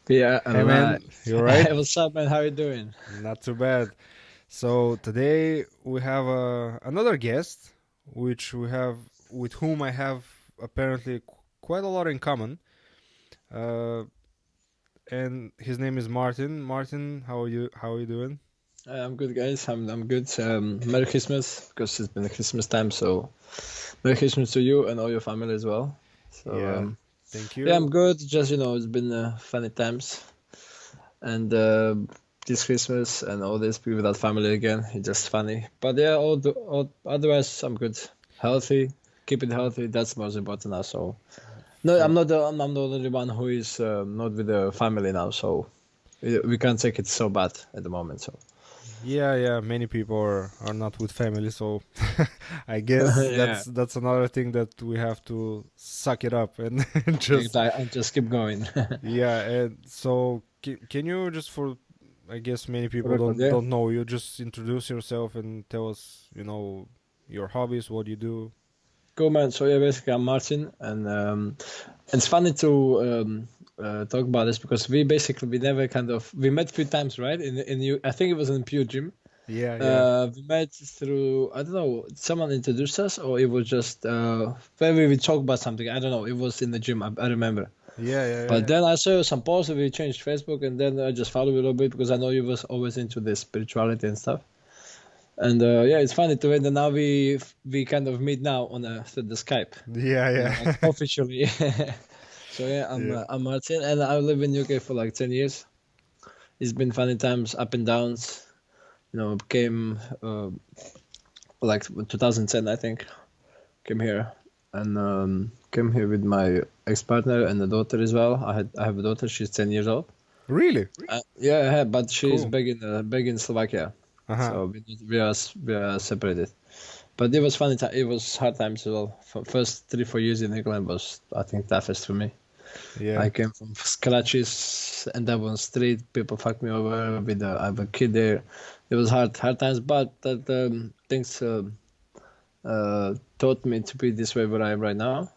Yeah, Hey alright. man, you alright? Hey, what's up, man? How you doing? Not too bad. So today we have another guest, which we have with whom I have apparently quite a lot in common. Uh, and his name is Martin. Martin, how are you? How are you doing? I'm good, guys. I'm good. Merry Christmas because it's been the Christmas time. So Merry Christmas to you and all your family as well. So Yeah, thank yeah, you. I'm good. Just it's been funny times, and this Christmas and all this be without family again. It's just funny. But yeah, all otherwise I'm good. Healthy, keep it healthy. That's most important now. So no, For I'm the only one who is not with the family now. So we can't take it so bad at the moment. So. yeah, many people are not with family, so I guess Yeah, that's another thing that we have to suck it up and just exactly. And just keep going. yeah. And so can you just for I guess many For people record, yeah. don't know you. Just introduce yourself and tell us, your hobbies, what you do. Cool, man. So yeah, basically I'm Martin, and it's funny to talk about this because we never we met a few times, right? In you, I think it was in Pure Gym. Yeah. We met through I don't know, someone introduced us, or it was just when we would talk about something. I don't know. It was in the gym. I remember. Yeah. But then I saw some posts. We changed Facebook, and then I just followed you a little bit because I know you was always into this spirituality and stuff. And yeah, it's funny to it. And now we kind of meet now on through the Skype, like Yeah. officially. So yeah, Yeah. I'm Martin, and I live in UK for like 10 years. It's been funny times, up and downs. Came like 2010, I think. Came here and came here with my ex-partner and a daughter as well. I have a daughter. She's 10 years old. Really? Yeah, I have, but she's Cool. back in Slovakia. Uh-huh. So we are separated. But it was funny. It was hard times as well. For first 3 4 years in England was I think toughest for me. Yeah. I came from scratches and up on street. People fucked me over with I have a kid there. It was hard times, but that things taught me to be this way where I am right now.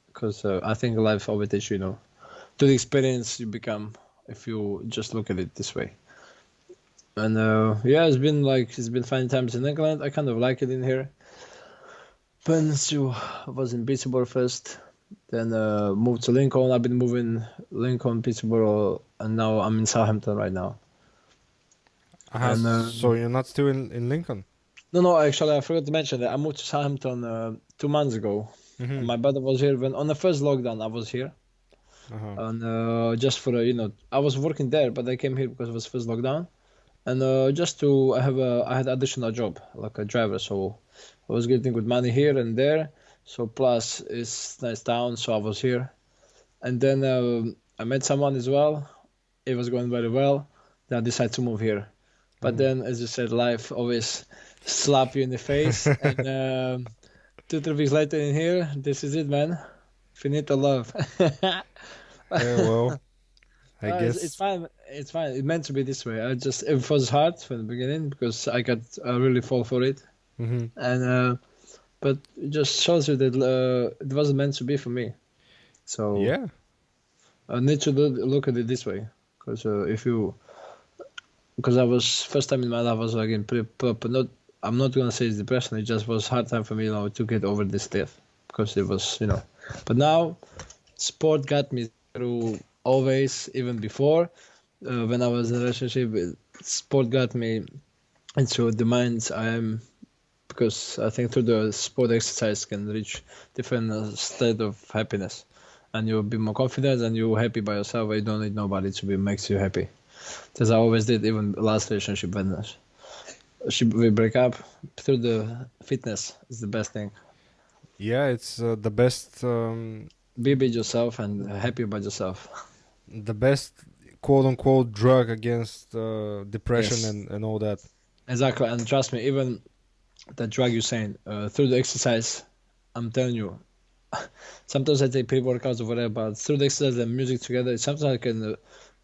Because I think life always teaches to the experience you become if you just look at it this way. And yeah, it's been fine times in England. I kind of like it in here. I was in Peterborough first, then moved to Lincoln. I've been moving Lincoln, Peterborough, and now I'm in Southampton right now. Uh-huh. And So you're not still in Lincoln? no, actually, I forgot to mention that I moved to Southampton 2 months ago. Mm-hmm. And my brother was here when on the first lockdown. I was here, Uh-huh. and just for I was working there, but I came here because it was first lockdown, and just to I had additional job like a driver, so I was getting good money here and there. So plus it's nice town, so I was here. And then I met someone as well. It was going very well. Then I decided to move here. But Mm-hmm. then, as you said, life always slap you in the face. And 2 3 weeks later in here, this is it, man. Finito love. Yeah, well, I It's guess. fine. It's fine. It meant to be this way. It was hard from the beginning because I got really fall for it. Mm-hmm. And but it just shows you that it wasn't meant to be for me. So Yeah. I need to look at it this way, because because I was first time in my life I was like in proper not I'm not gonna say it's depression. It just was hard time for me, to get over this stuff because it was But now sport got me through always, even before when I was in a relationship. Sport got me into the minds I am, because I think through the sport exercise can reach different state of happiness, and you'll be more confident and you're happy by yourself. You don't need nobody to be makes you happy. As I always did, even last relationship when we break up, through the fitness is the best thing. Yeah, it's the best Be yourself and happy about yourself. the best quote unquote drug against depression Yes, and all that. exactly. And trust me, even the drug you're saying, through the exercise, I'm telling you, sometimes I take pre-workouts or whatever, but through the exercise and music together, sometimes I can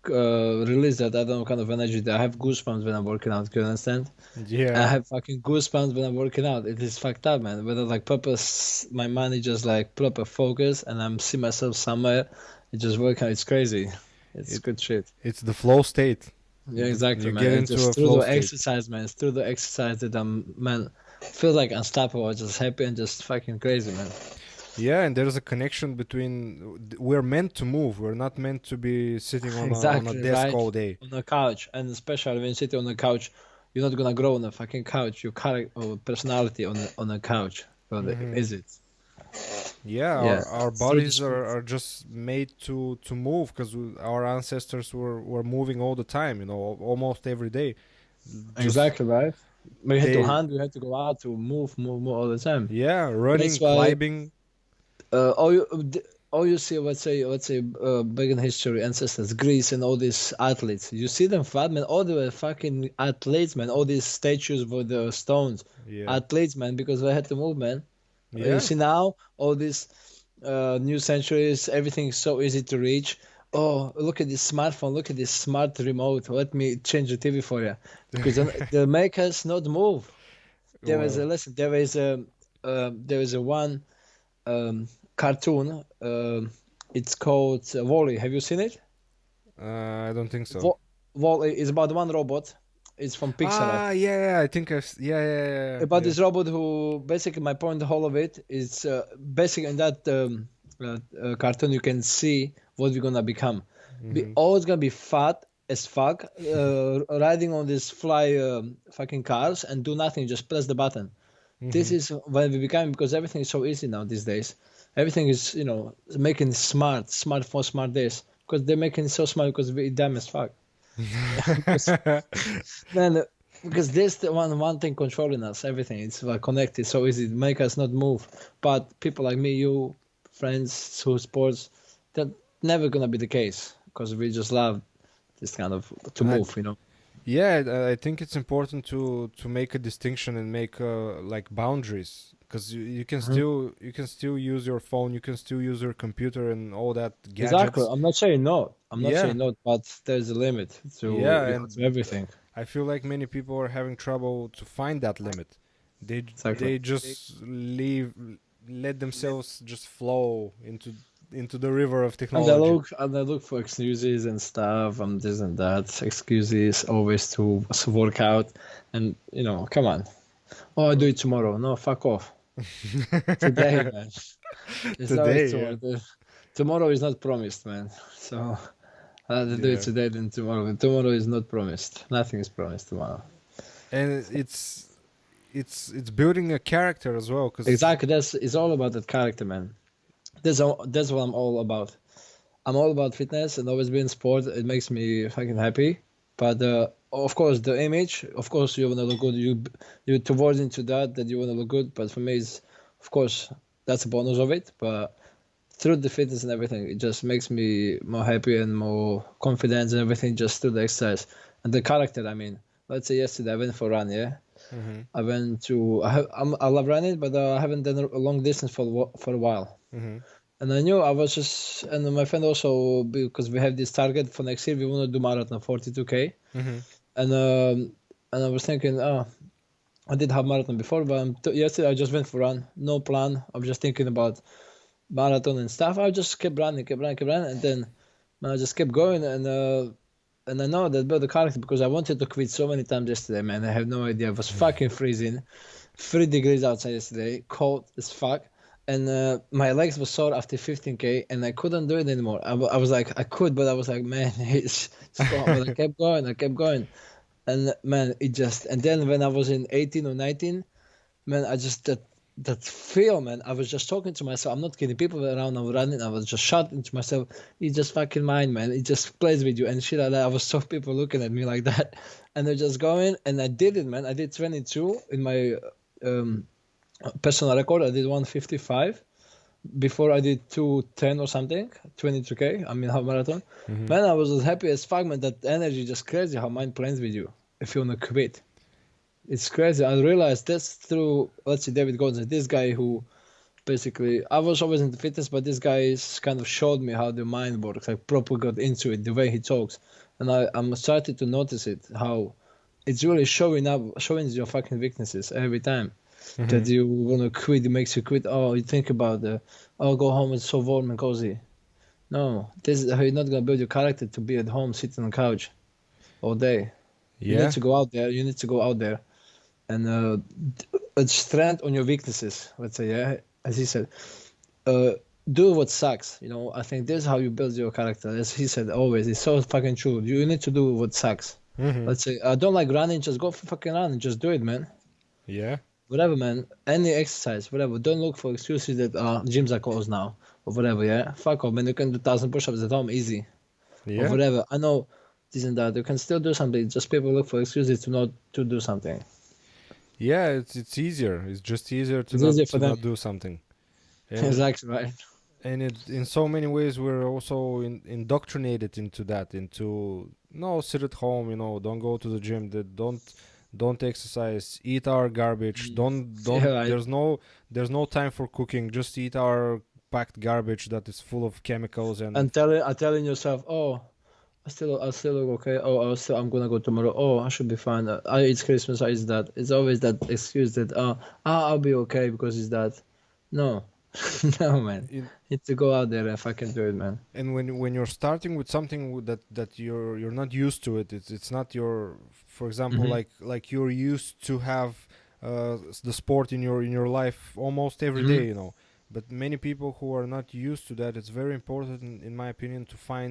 release that I don't know kind of energy. That I have goosebumps when I'm working out. Can you understand? I Yeah. have fucking goosebumps when I'm working out. It is fucked up, man. Whether like purpose, my mind is just like proper focus, and I'm see myself somewhere. It just working out. It's crazy. It's good shit. It's the flow state. Yeah, exactly, You man. get It's into a just through flow the state. exercise, man. It's through the exercise that I'm, man, feel like unstoppable, just happy and just fucking crazy, man. Yeah, and there's a connection between. We're meant to move. We're not meant to be sitting on a Exactly, desk right? all day. On the couch, and especially when you sit on the couch, you're not gonna grow on the fucking couch. Your character or personality on the couch. Well, is it? Yeah, Yeah. our Through the bodies sport. are just made to move because our ancestors were moving all the time. Almost every day. Just Exactly, right? We had to they, hunt, we had to go out to move all the time. yeah, running, That's why climbing. all you see, let's say, back in history, ancestors, Greece, and all these athletes. You see them fat, man. All the fucking athletes, man. All these statues with the stones, Yeah, athletes, man, because they had to move, man. You yeah. see now, all these new centuries, everything is so easy to reach. Oh, look at this smartphone. Look at this smart remote. Let me change the TV for you, because they make us not move. There was a Well, listen. There is a one um, cartoon. It's called Wall-E. Have you seen it? I don't think so. Wa- Wall-E is about one robot. It's from Pixar. Ah, yeah, I think About yeah. this robot who basically my point, the whole of it is basically in that cartoon you can see what we're gonna become. We Hmm. always gonna be fat as fuck, riding on these fly fucking cars and do nothing, just press the button. This Hmm. is when we become, because everything is so easy now these days. Everything is, making smart for smart this, because they're making it so smart because we dumb as fuck. Because then, because this the one thing controlling us, everything it's like connected, so easy to make us not move. But people like me, you, friends who sports, that never gonna be the case because we just love this kind of to I, move. yeah, I think it's important to make a distinction and make like boundaries because Mhm. you can still use your phone, you can still use your computer and all that Exactly. gadgets. I'm not saying no. I'm not Yeah, saying no, but there's a limit yeah, to and everything. I feel like many people are having trouble to find that limit. Exactly. They just let themselves just flow into the river of And they technology. look and they look for excuses and stuff and this and that. Excuses always to work out, and come on. Oh, I'll do it tomorrow. No, fuck off. Today, man. It's always Today, yeah. tomorrow. Tomorrow is not promised, man. So I'd rather do it Yeah. today than tomorrow. Tomorrow is not promised. Nothing is promised tomorrow. And it's building a character as well because Exactly. It's all about that character, man. That's what I'm all about. I'm all about fitness and always being sport. It makes me fucking happy. But of course, the image. Of course, you wanna look good. You towards into that you wanna look good. But for me, it's of course that's a bonus of it. But through the fitness and everything, it just makes me more happy and more confident and everything just through the exercise and the character. I mean, let's say yesterday I went for a run. Yeah, hmm I went to. I love running, but I haven't done a long distance for a while. hmm And I knew I was just, and my friend also, because we have this target for next year, we want to do marathon 42K. hmm And I was thinking, oh, I did have marathon before, but yesterday I just went for run, no plan. I was just thinking about marathon and stuff. I just kept running, and then man, I just kept going, and I know that built the character because I wanted to quit so many times yesterday, man. I have no idea. It was fucking freezing, 3 degrees outside yesterday, cold as fuck. And my legs were sore after 15K, and I couldn't do it anymore. I was like, I could, but I was like, man, it's stop. But I kept going, and man, it just. And then when I was in 18 or 19, man, I just that feel, man. I was just talking to myself. I'm not kidding. People were around. I was running. I was just shouting to myself. It's just fucking mine, man. It just plays with you and shit like that. I was so people looking at me like that, and they're just going. And I did it, man. I did 22 in my um, personal record. I did 155 before I did 210 or something, 22K. I mean half marathon. hmm Man, I was as happy as fuck, man. That energy just crazy how mind plays with you if you wanna quit. It's crazy. I realized that's through, let's say, David Goggins, this guy who basically, I was always into fitness, but this guy kind of showed me how the mind works. I proper got into it, the way he talks. And I'm starting to notice it, how it's really showing your fucking weaknesses every time. hmm That you want to quit, it makes you quit. Oh, you think about oh, go home, it's so warm and cozy. No, this is how you're not gonna build your character to be at home sitting on the couch all day. You need Yeah. to go out there. You need to go out there and strength on your weaknesses. Let's say, yeah, as he said, uh, do what sucks. You know, I think this is how you build your character. As he said, always, it's so fucking true. You need to do what sucks. Mm-hmm. Let's say, I don't like running. Just go for fucking running. Just do it, man. Yeah. Whatever, man. Any exercise, whatever. Don't look for excuses that gyms are closed now or whatever. Yeah, fuck off, man. You can do 1,000 push-ups at home easy or Yeah. whatever. I know this and that. You can still do something. Just people look for excuses to not to do something. Yeah. It's easier. It's just easier It's easier for to them. not do something. And Exactly right. it in so many ways we're also indoctrinated into that, into no, sit at home, don't go to the gym, that don't exercise, eat our garbage, Yeah, don't right. there's no time for cooking, just eat our packed garbage that is full of chemicals. And And telling yourself, oh, I still look okay. Oh, I'm gonna go tomorrow. Oh, I should be fine. It's Christmas. It's that. It's always that excuse that I'll be okay because it's that. No, no, man. in, You need to go out there and fucking do it, man. and when you're starting with something that you're not used to, it's not your, for example, Hmm. like you're used to have the sport in your life almost every Hmm. day, but many people who are not used to that, it's very important, in my opinion, to find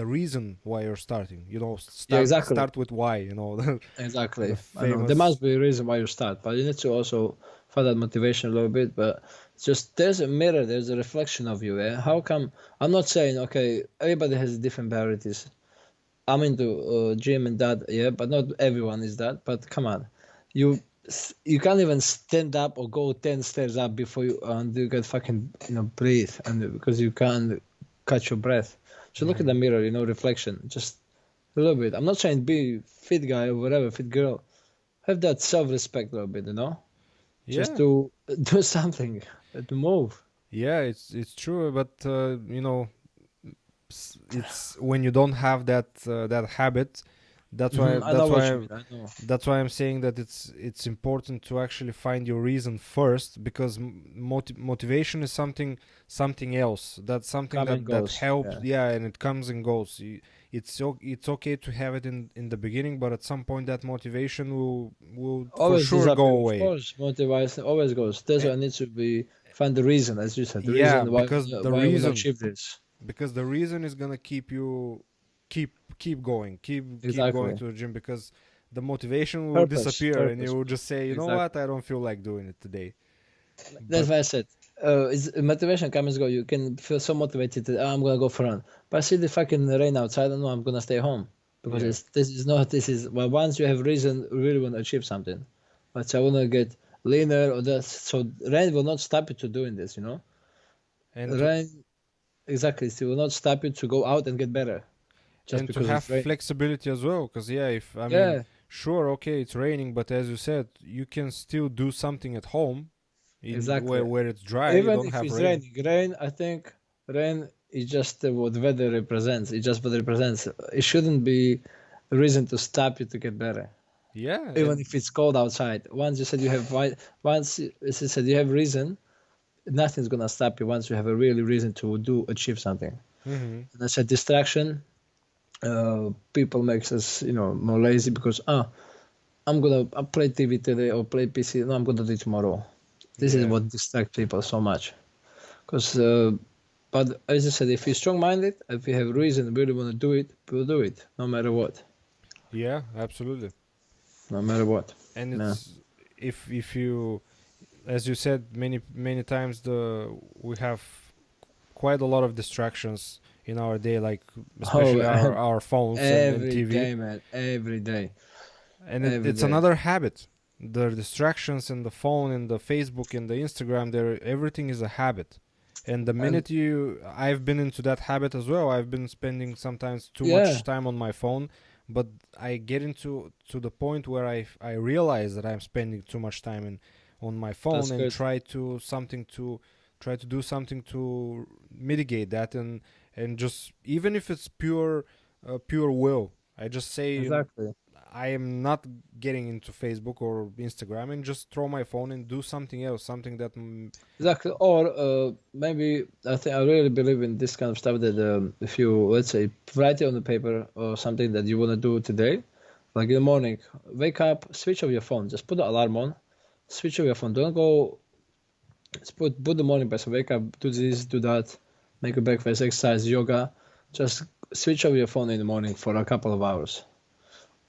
the reason why you're starting, Yeah, exactly. start with why, the Exactly. I know there famous. must be a reason why you start, but you need to also find that motivation a little bit. But it's just there's a mirror, there's a reflection of you. Eh? How come? I'm not saying okay, everybody has different priorities. I'm into gym and that, yeah, but not everyone is that. But come on, you you can't even stand up or go 10 stairs up before you get fucking breathe, and because you can't catch your breath. So look at the Mhm. mirror, reflection, just a little bit. I'm not saying be fit guy or whatever, fit girl. Have that self-respect a little bit, just Yeah. to do something, to move. Yeah, it's true, but it's when you don't have that habit. that's why I know that's what you why mean. I know. that's why I'm saying that it's important to actually find your reason first, because motivation is something else. That's something Come and that goes. helps, Yeah. yeah, and it comes and goes. It's okay to have it in the beginning, but at some point that motivation will for Always sure go disappear, of away. course. Motivation always goes. That's why Eh, I need to be find the reason, as you said, the yeah, reason because the why I want to reason achieve this. because the reason is gonna keep you keep going, keep going Exactly. to the gym, because the motivation will Purpose. disappear and you Purpose. will just say, you know what, Exactly. I don't feel like doing it today. That's But why I said, motivation comes and go. You can feel so motivated that I'm gonna go for a run, but I see the fucking rain outside. I know I'm gonna stay home because yeah. this is not this is well. Once you have reason, you really want to achieve something. But I wanna get leaner or that. So rain will not stop you to doing this. and to Rain exactly. It will not stop you to go out and get better just and to because have it's raining. flexibility as well, because yeah, if I mean, Yeah, sure, okay, it's raining, but as you said, you can still do something at home in exactly. where it's dry, you Even don't if have it's rain. raining, I think rain is just what weather represents. It's just what it represents. It shouldn't be a reason to stop you to get better. Yeah. Even And if it's cold outside. Once you said you have once you said you have reason, nothing's gonna stop you once you have a really reason to achieve something. hmm And I said distraction. People makes us more lazy because I'll play TV today or play PC. No, I'm gonna do it tomorrow. This is yeah. what distracts people so much. Because, but as I said, if you're strong-minded, if you have reason, really want to do it, we'll do it, no matter what, Yeah, absolutely. no matter what. And Yeah. it's, if you, as you said, many times, we have quite a lot of distractions in our day, like Oh, especially our phones and every TV. day, man, every day, And every it's day. another habit. The distractions and the phone and the Facebook and the Instagram, there everything is a habit. And the And minute I've been into that habit as well. I've been spending sometimes too yeah, much time on my phone, but I get into to the point where I realize that I'm spending too much time on my phone, that's and good. try to do something to mitigate that, and just, even if it's pure will, I just say, Exactly. I am not getting into Facebook or Instagram and just throw my phone and do something else, something that Exactly. Or maybe I really believe in this kind of stuff that if you, let's say, write it on the paper or something that you want to do today, like in the morning, wake up, switch off your phone, just put the alarm on, switch off your phone. Don't go, just put the morning person, wake up, do this, do that, make a breakfast, exercise, yoga. Just switch off your phone in the morning for a couple of hours.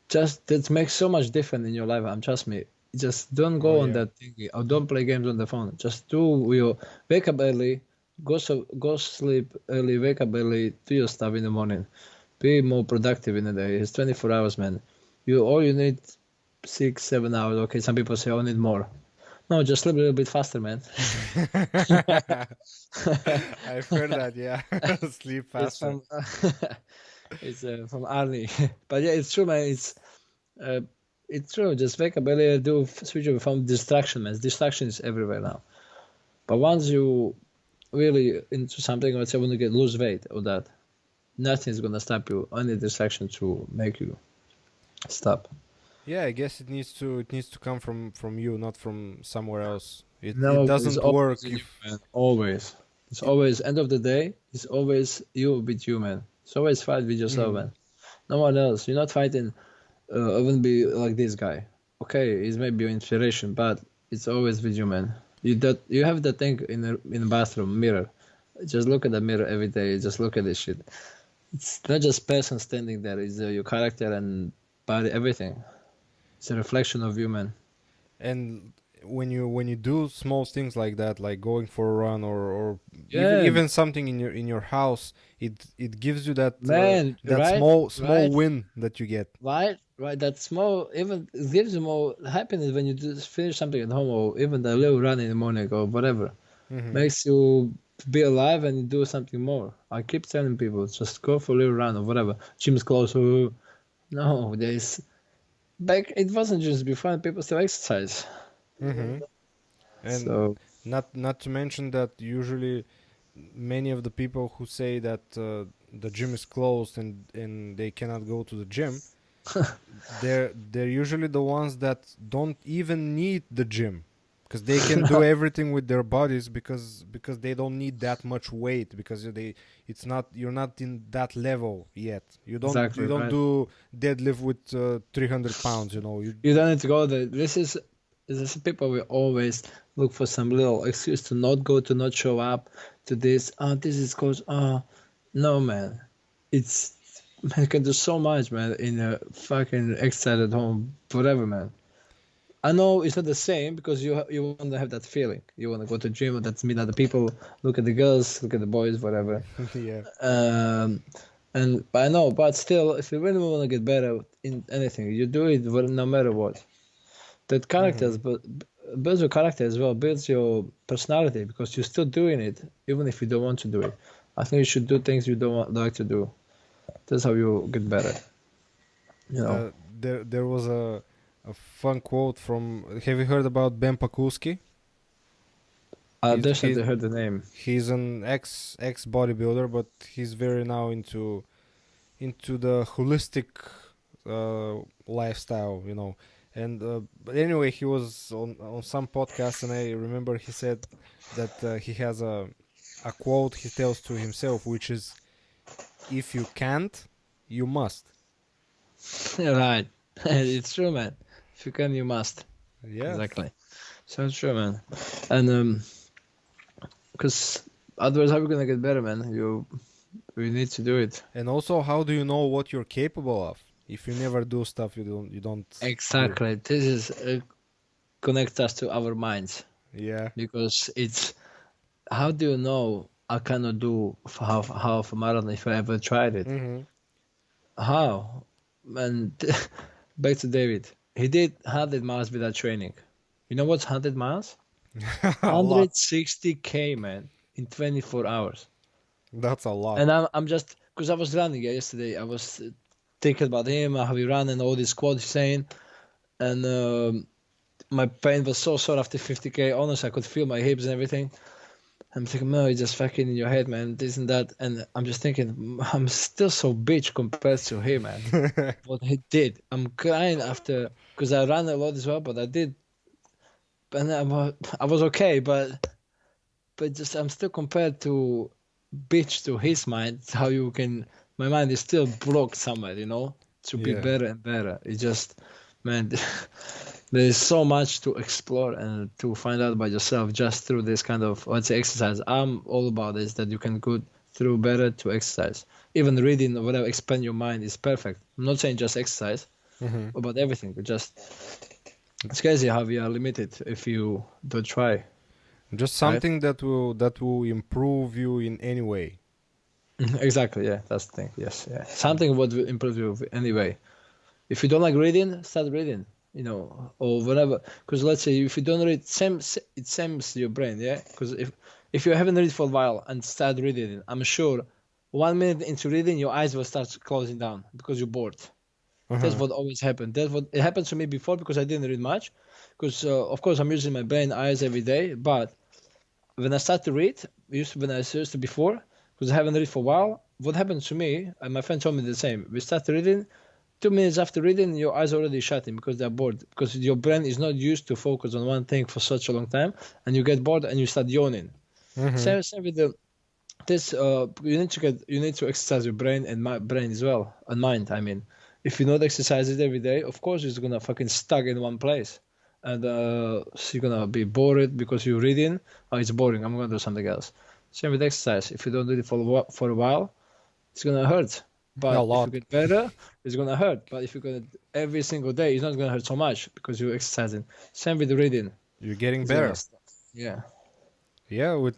Just that makes so much difference in your life. Trust me. Just don't go on that thingy or don't play games on the phone. Just do your wake up early, go sleep early, wake up early, do your stuff in the morning. Be more productive in the day. It's 24 hours, man. You need 6, 7 hours. Okay, some people say I need more. No, just sleep a little bit faster, man. I've heard that, yeah. Sleep faster. It's from Arnie. But yeah, it's true, man. It's true. Just wake up earlier, switch over from distraction, man. Distraction is everywhere now. But once you really into something, let's say want to lose weight or that, nothing is gonna stop you. Only distraction to make you stop. Yeah, I guess it needs to come from you, not from somewhere else. It No, doesn't it's work always you, if man. Always. It's always end of the day. It's always you with you, man. It's always fight with yourself, man. No one else. You're not fighting. I wouldn't be like this guy. Okay, he's maybe your inspiration, but it's always with you, man. You have that thing in the bathroom mirror. Just look at the mirror every day. Just look at this shit. It's not just person standing there. It's your character and body, everything. It's a reflection of you, man. and when you do small things like that, like going for a run or Yeah, even something in your house, it gives you that man. that Right, small right, win that you get. right, right. That small even it gives you more happiness when you just finish something at home, or even the little run in the morning or whatever. Makes you be alive and do something more. I keep telling people, just go for a little run or whatever. Gym's close. No, there's back. It wasn't just before people still exercise. And So not to mention that usually many of the people who say that the gym is closed and they cannot go to the gym, they're usually the ones that don't even need the gym, because they can do everything with their bodies because they don't need that much weight, because you're not in that level yet. You don't exactly right. do deadlift with 300 pounds. You don't need to go there. This is people will always look for some little excuse to not go, to not show up to this. This is close. No, man. Man, you can do so much, man, in a fucking exercise at home, whatever, man. I know it's not the same because you want to have that feeling. You want to go to the gym, that's meet other people, look at the girls, look at the boys, whatever. yeah. But I know, but still, if you really want to get better in anything, you do it no matter what. That characters, but builds your character as well, builds your personality, because you're still doing it, even if you don't want to do it. I think you should do things you don't like to do. That's how you get better. There was a fun quote from. Have you heard about Ben Pakulski? I definitely heard the name. He's an ex bodybuilder, but he's very now into the holistic lifestyle, And but anyway, he was on some podcast, and I remember he said that he has a quote he tells to himself, which is, "If you can't, you must." Right. It's true, man. If you can, you must. Yeah. Exactly. So true, man. And because otherwise, how are you gonna get better, man? You need to do it. And also, how do you know what you're capable of? If you never do stuff, you don't. Exactly. This is connects us to our minds. Yeah. Because it's how do you know I cannot do half a marathon if I ever tried it? How? And back to David. He did 100 miles without training. You know what's 100 miles? 160K, man, in 24 hours. That's a lot. And I'm just, because I was running yesterday, I was thinking about him, how he ran and all this quotes he's saying. And my pain was so sore after 50K. Honestly, I could feel my hips and everything. I'm thinking, no, it's just fucking in your head, man. This and that, and I'm just thinking, I'm still so bitch compared to him, man. What he did, I'm crying after because I ran a lot as well, but I did, and I was okay, but just I'm still compared to bitch to his mind. How you can, my mind is still blocked somewhere, to be Yeah. better and better. It just, man. There's so much to explore and to find out by yourself just through this kind of, let's say, exercise. I'm all about this, that you can go through better to exercise. Even reading or whatever, expand your mind is perfect. I'm not saying just exercise, Hmm. about everything. But just, it's crazy how we are limited if you don't try, Just right? something that will improve you in any way. Exactly, yeah, that's the thing. Yes, yeah. Something would improve you anyway. If you don't like reading, start reading, or whatever. Because let's say if you don't read, it sames your brain, yeah. Because if you haven't read for a while and start reading, I'm sure 1 minute into reading, your eyes will start closing down because you're bored. That's Uh-huh. what always happened. That's what it happened to me before because I didn't read much. Because of course I'm using my brain, eyes every day. But when I start to read, when I used to before, because I haven't read for a while, what happened to me, and my friend told me the same. We start reading, 2 minutes after reading, your eyes are already shutting because they're bored. Because your brain is not used to focus on one thing for such a long time, and you get bored and you start yawning. Mm-hmm. Same with this. You need to exercise your brain and my brain as well, and mind. I mean, if you not exercise it every day, of course it's gonna fucking stuck in one place, and so you're gonna be bored because you're reading. Oh, it's boring. I'm gonna do something else. Same with exercise. If you don't do it for a while, it's gonna hurt. A But if you lot. get better, it's gonna hurt. But if you gonna every single day, it's not gonna hurt so much because you're exercising. Same with the reading. You're getting It's gonna better. yeah. Yeah, with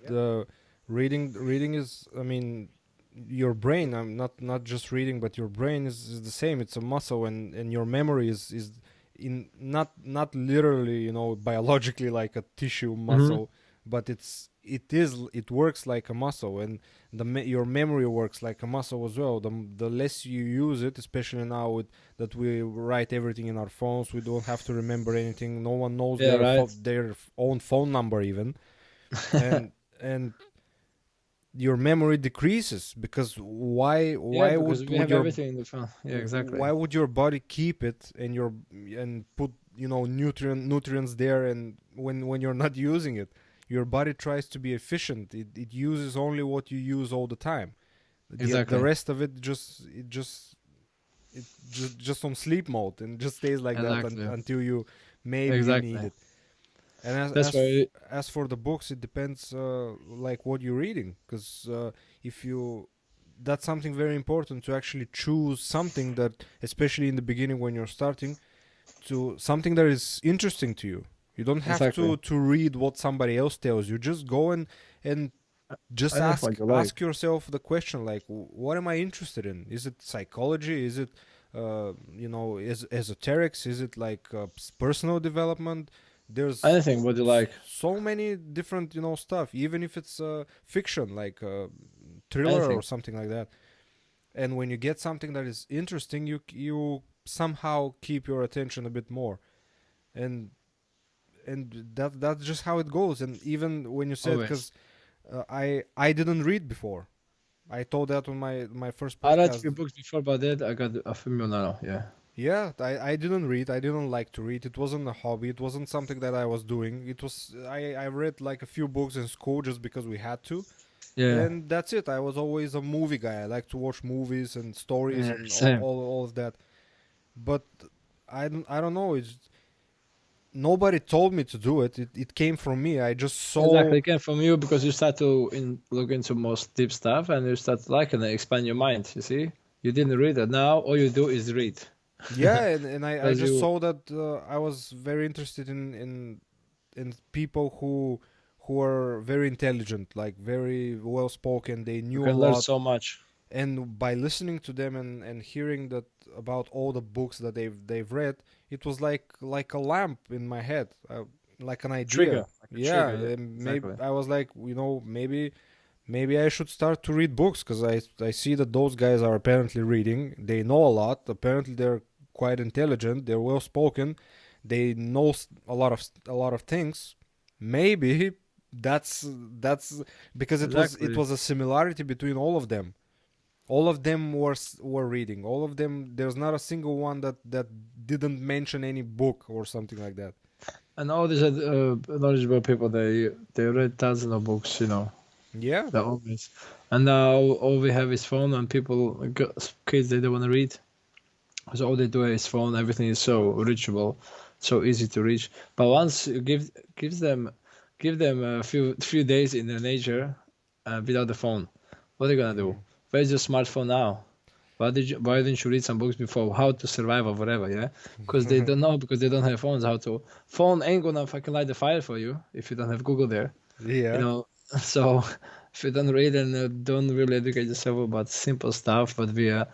reading is, I mean, your brain. I'm not just reading, but your brain is the same. It's a muscle, and your memory is in not literally, biologically like a tissue Hmm. muscle, but it works like a muscle, and your memory works like a muscle as well. The less you use it, especially now that we write everything in our phones, we don't have to remember anything. No one knows Yeah. Right. their own phone number even, and and your memory decreases because why Yeah, why because would we would have your everything in the phone. Yeah, exactly. why would your body keep it and put nutrients there, and when you're not using it, your body tries to be efficient. It uses only what you use all the time. The Exactly. rest of it just on sleep mode and just stays like that Exactly. until you need Exactly. it. And That's why. as for the books, it depends like what you're reading, because if you that's something very important, to actually choose something that, especially in the beginning when you're starting, to something that is interesting to you. You don't have Exactly. to read what somebody else tells you. Just go and just I know what you like. ask yourself the question, like, what am I interested in? Is it psychology? Is it esoterics? Is it like personal development? There's Anything what you like. so many different stuff, even if it's fiction, like thriller or Anything. something like that. And when you get something that is interesting, you somehow keep your attention a bit more, and that's just how it goes. And even when you said, Always. because I didn't read before, I told that on my first I read a podcast. few books before, but that I got a few now. Yeah. Yeah, I didn't read. I didn't like to read. It wasn't a hobby. It wasn't something that I was doing. It was I read like a few books in school just because we had to, Yeah. and that's it. I was always a movie guy. I like to watch movies and stories Yeah. and Same. all of that. But I don't know. It's nobody told me to do it. It came from me. I just saw. Exactly. It came from you because you start to look into most deep stuff and you start liking it, expand your mind. You see, you didn't read it. Now all you do is read. Yeah, and I Because just you saw that I was very interested in people who are very intelligent, like very well spoken. They you knew a can learn lot, so much. and by listening to them and hearing that about all the books that they've read, it was like a lamp in my head, like an idea. Trigger, like a Yeah, trigger. Yeah. maybe Exactly. I was like, maybe I should start to read books, because I see that those guys are apparently reading. They know a lot. Apparently, they're quite intelligent. They're well spoken. They know a lot of things. Maybe That's because it Exactly. was a similarity between all of them. All of them were reading. All of them. There's not a single one that didn't mention any book or something like that. And all these knowledgeable people, they read thousands of books, you know. Yeah. They're always. And now all we have is phone, and people, kids, they don't want to read. So all they do is phone. Everything is so reachable, so easy to reach. But once you give them a few days in the nature, without the phone, what are they gonna do? Mhm. Where's your smartphone now? Why didn't you read some books before how to survive or whatever? Yeah, because they don't know, because they don't have phones. How to phone ain't gonna fucking light the fire for you if you don't have Google there. You Yeah. know, so if you don't read and don't really educate yourself about simple stuff, but we are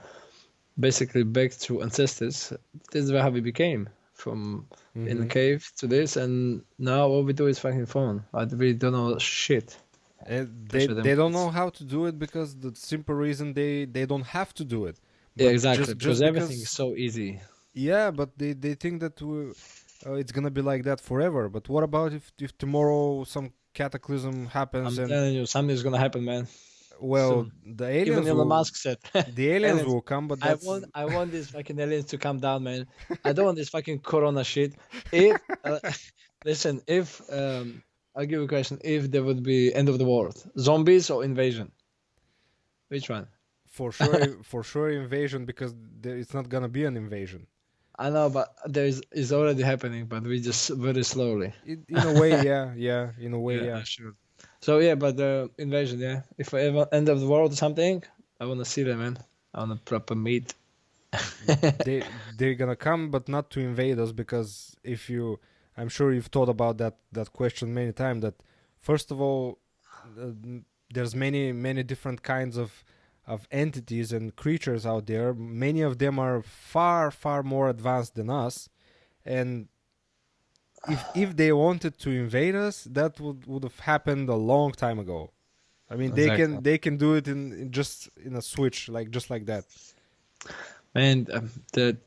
basically back to ancestors. This is how we became from in the Hmm. cave to this, and now all we do is fucking phone. We don't know shit. And Especially them they don't kids. know how to do it because the simple reason they don't have to do it. Yeah, But exactly. Because just everything is because so easy. yeah, but they think that it's gonna be like that forever. But what about if tomorrow some cataclysm happens I'm and telling you, something's gonna happen, man. well Soon. Even Elon Musk said, the aliens aliens. will come, but that's I want these fucking aliens to come down, man. I don't want this fucking Corona shit. If listen, if I'll give you a question. If there would be end of the world, zombies or invasion, which one? for sure invasion because it's not gonna be an invasion. I know, but it's already happening, but we just very slowly. In a way, yeah, yeah. In a way, Yeah, yeah. sure. So yeah, but the invasion, yeah. If I ever end of the world or something, I wanna see them, man. I wanna proper meet. They're gonna come, but not to invade us because if you, I'm sure you've thought about that question many times. That first of all, uh, there's many different kinds of entities and creatures out there. Many of them are far more advanced than us, and if they wanted to invade us, that would have happened a long time ago. I mean, Exactly. they can do it in just in a switch, like just like that. Man,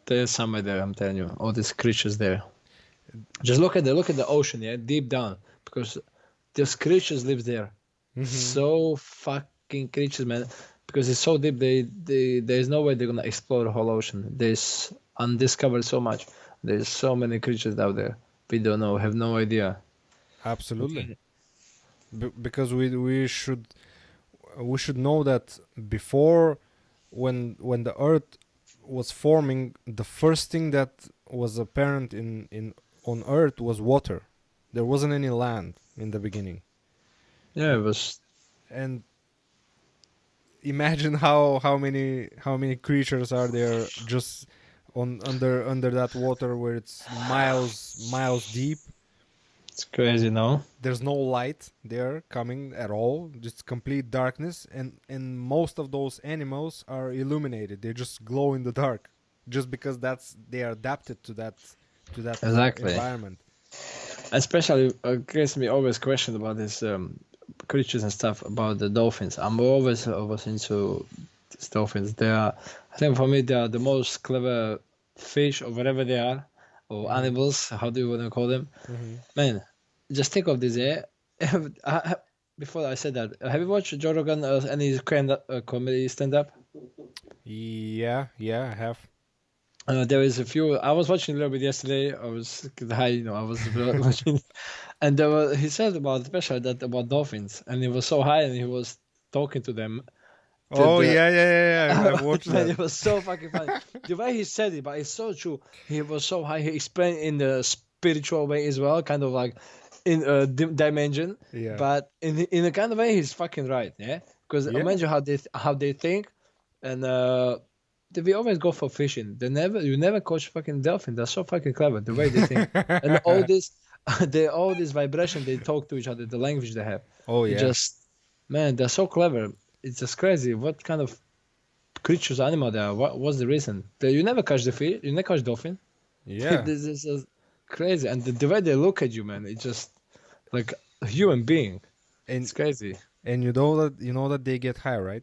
there's somewhere there. I'm telling you, all these creatures there. Just look at the ocean, yeah, deep down, because these creatures live there. Hmm. So fucking creatures, man, because it's so deep. There's no way they're gonna explore the whole ocean. There's undiscovered so much. There's so many creatures out there. We don't know, have no idea. Absolutely. Okay. Because we should know that before when the earth was forming, the first thing that was apparent in on earth was water. There wasn't any land in the beginning. Yeah, it A- was. and imagine how many creatures are there just on under that water where it's miles deep. It's crazy, no? There's no light there coming at all, just complete darkness, and most of those animals are illuminated. They just glow in the dark, just because that's they are adapted to that Exactly. environment. Especially, gives me always question about this creatures and stuff about the dolphins. I'm always into these dolphins. They are, I think for me, they are the most clever fish or whatever they are, or Hmm. animals. How do you want to call them? Hmm. Man, just think of this. Yeah, before I said that, have you watched Joe Rogan any comedy stand up? Yeah, yeah, I have. There is a few. I was watching a little bit yesterday. I was high, you know. I was watching, and he said about especially that about dolphins, and he was so high, and he was talking to them. Oh The yeah, I've watched man, that. it was so fucking funny. The way he said it, but it's so true. He was so high. He explained in the spiritual way as well, kind of like in a dimension, Yeah, but in a kind of way, he's fucking right. Yeah, because yeah. imagine how they think, and we always go for fishing. You never catch fucking dolphin. They're so fucking clever the way they think, and all this, all this vibration they talk to each other, the language they have. Oh It yeah, just man, they're so clever. It's just crazy. What kind of creatures, animal they are? What's the reason? You never catch the fish. You never catch dolphin. yeah. This is just crazy, and the way they look at you, man, it's just like a human being. And It's crazy. you know that they get high, right?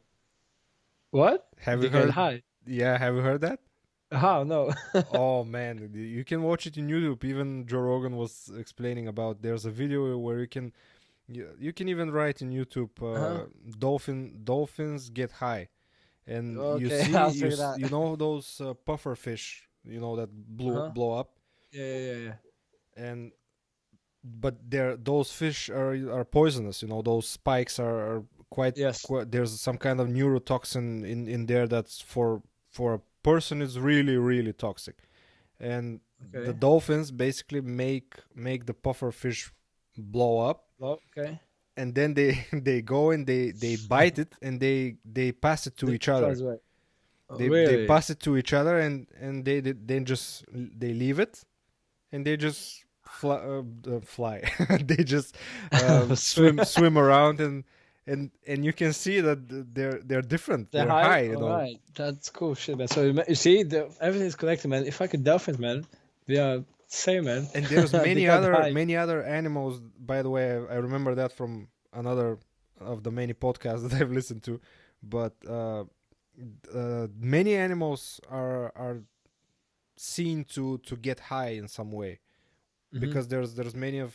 What? Have you They get heard? high? Yeah, have you heard that? How? No. Oh man, you can watch it in YouTube. Even Joe Rogan was explaining about there's a video where You can even write in YouTube, Uh-huh. dolphins get high, and you Okay, see I'll check that. you know those puffer fish, that Uh-huh. blow up, Yeah, yeah, yeah, yeah. and but those fish are poisonous. Those spikes are Yes. quite. There's some kind of neurotoxin in there that's for a person is really really toxic, and the Okay. dolphins basically make the puffer fish blow up, Oh, okay. and then they they go and they bite it, and they pass it to The each other. flies away. Oh, They really? pass it to each other, and they then just they leave it, and they just fly. They just Swear. swim around, and you can see that they're different. They're They're high? high. Alright. That's cool shit, man. So you see, everything's connected, man. If I could dolphins, man, we are same, man. And there's They got high. many other animals. By the way, I remember that from another of the many podcasts that I've listened to. But many animals are seen to get high in some way, Hmm. because there's many of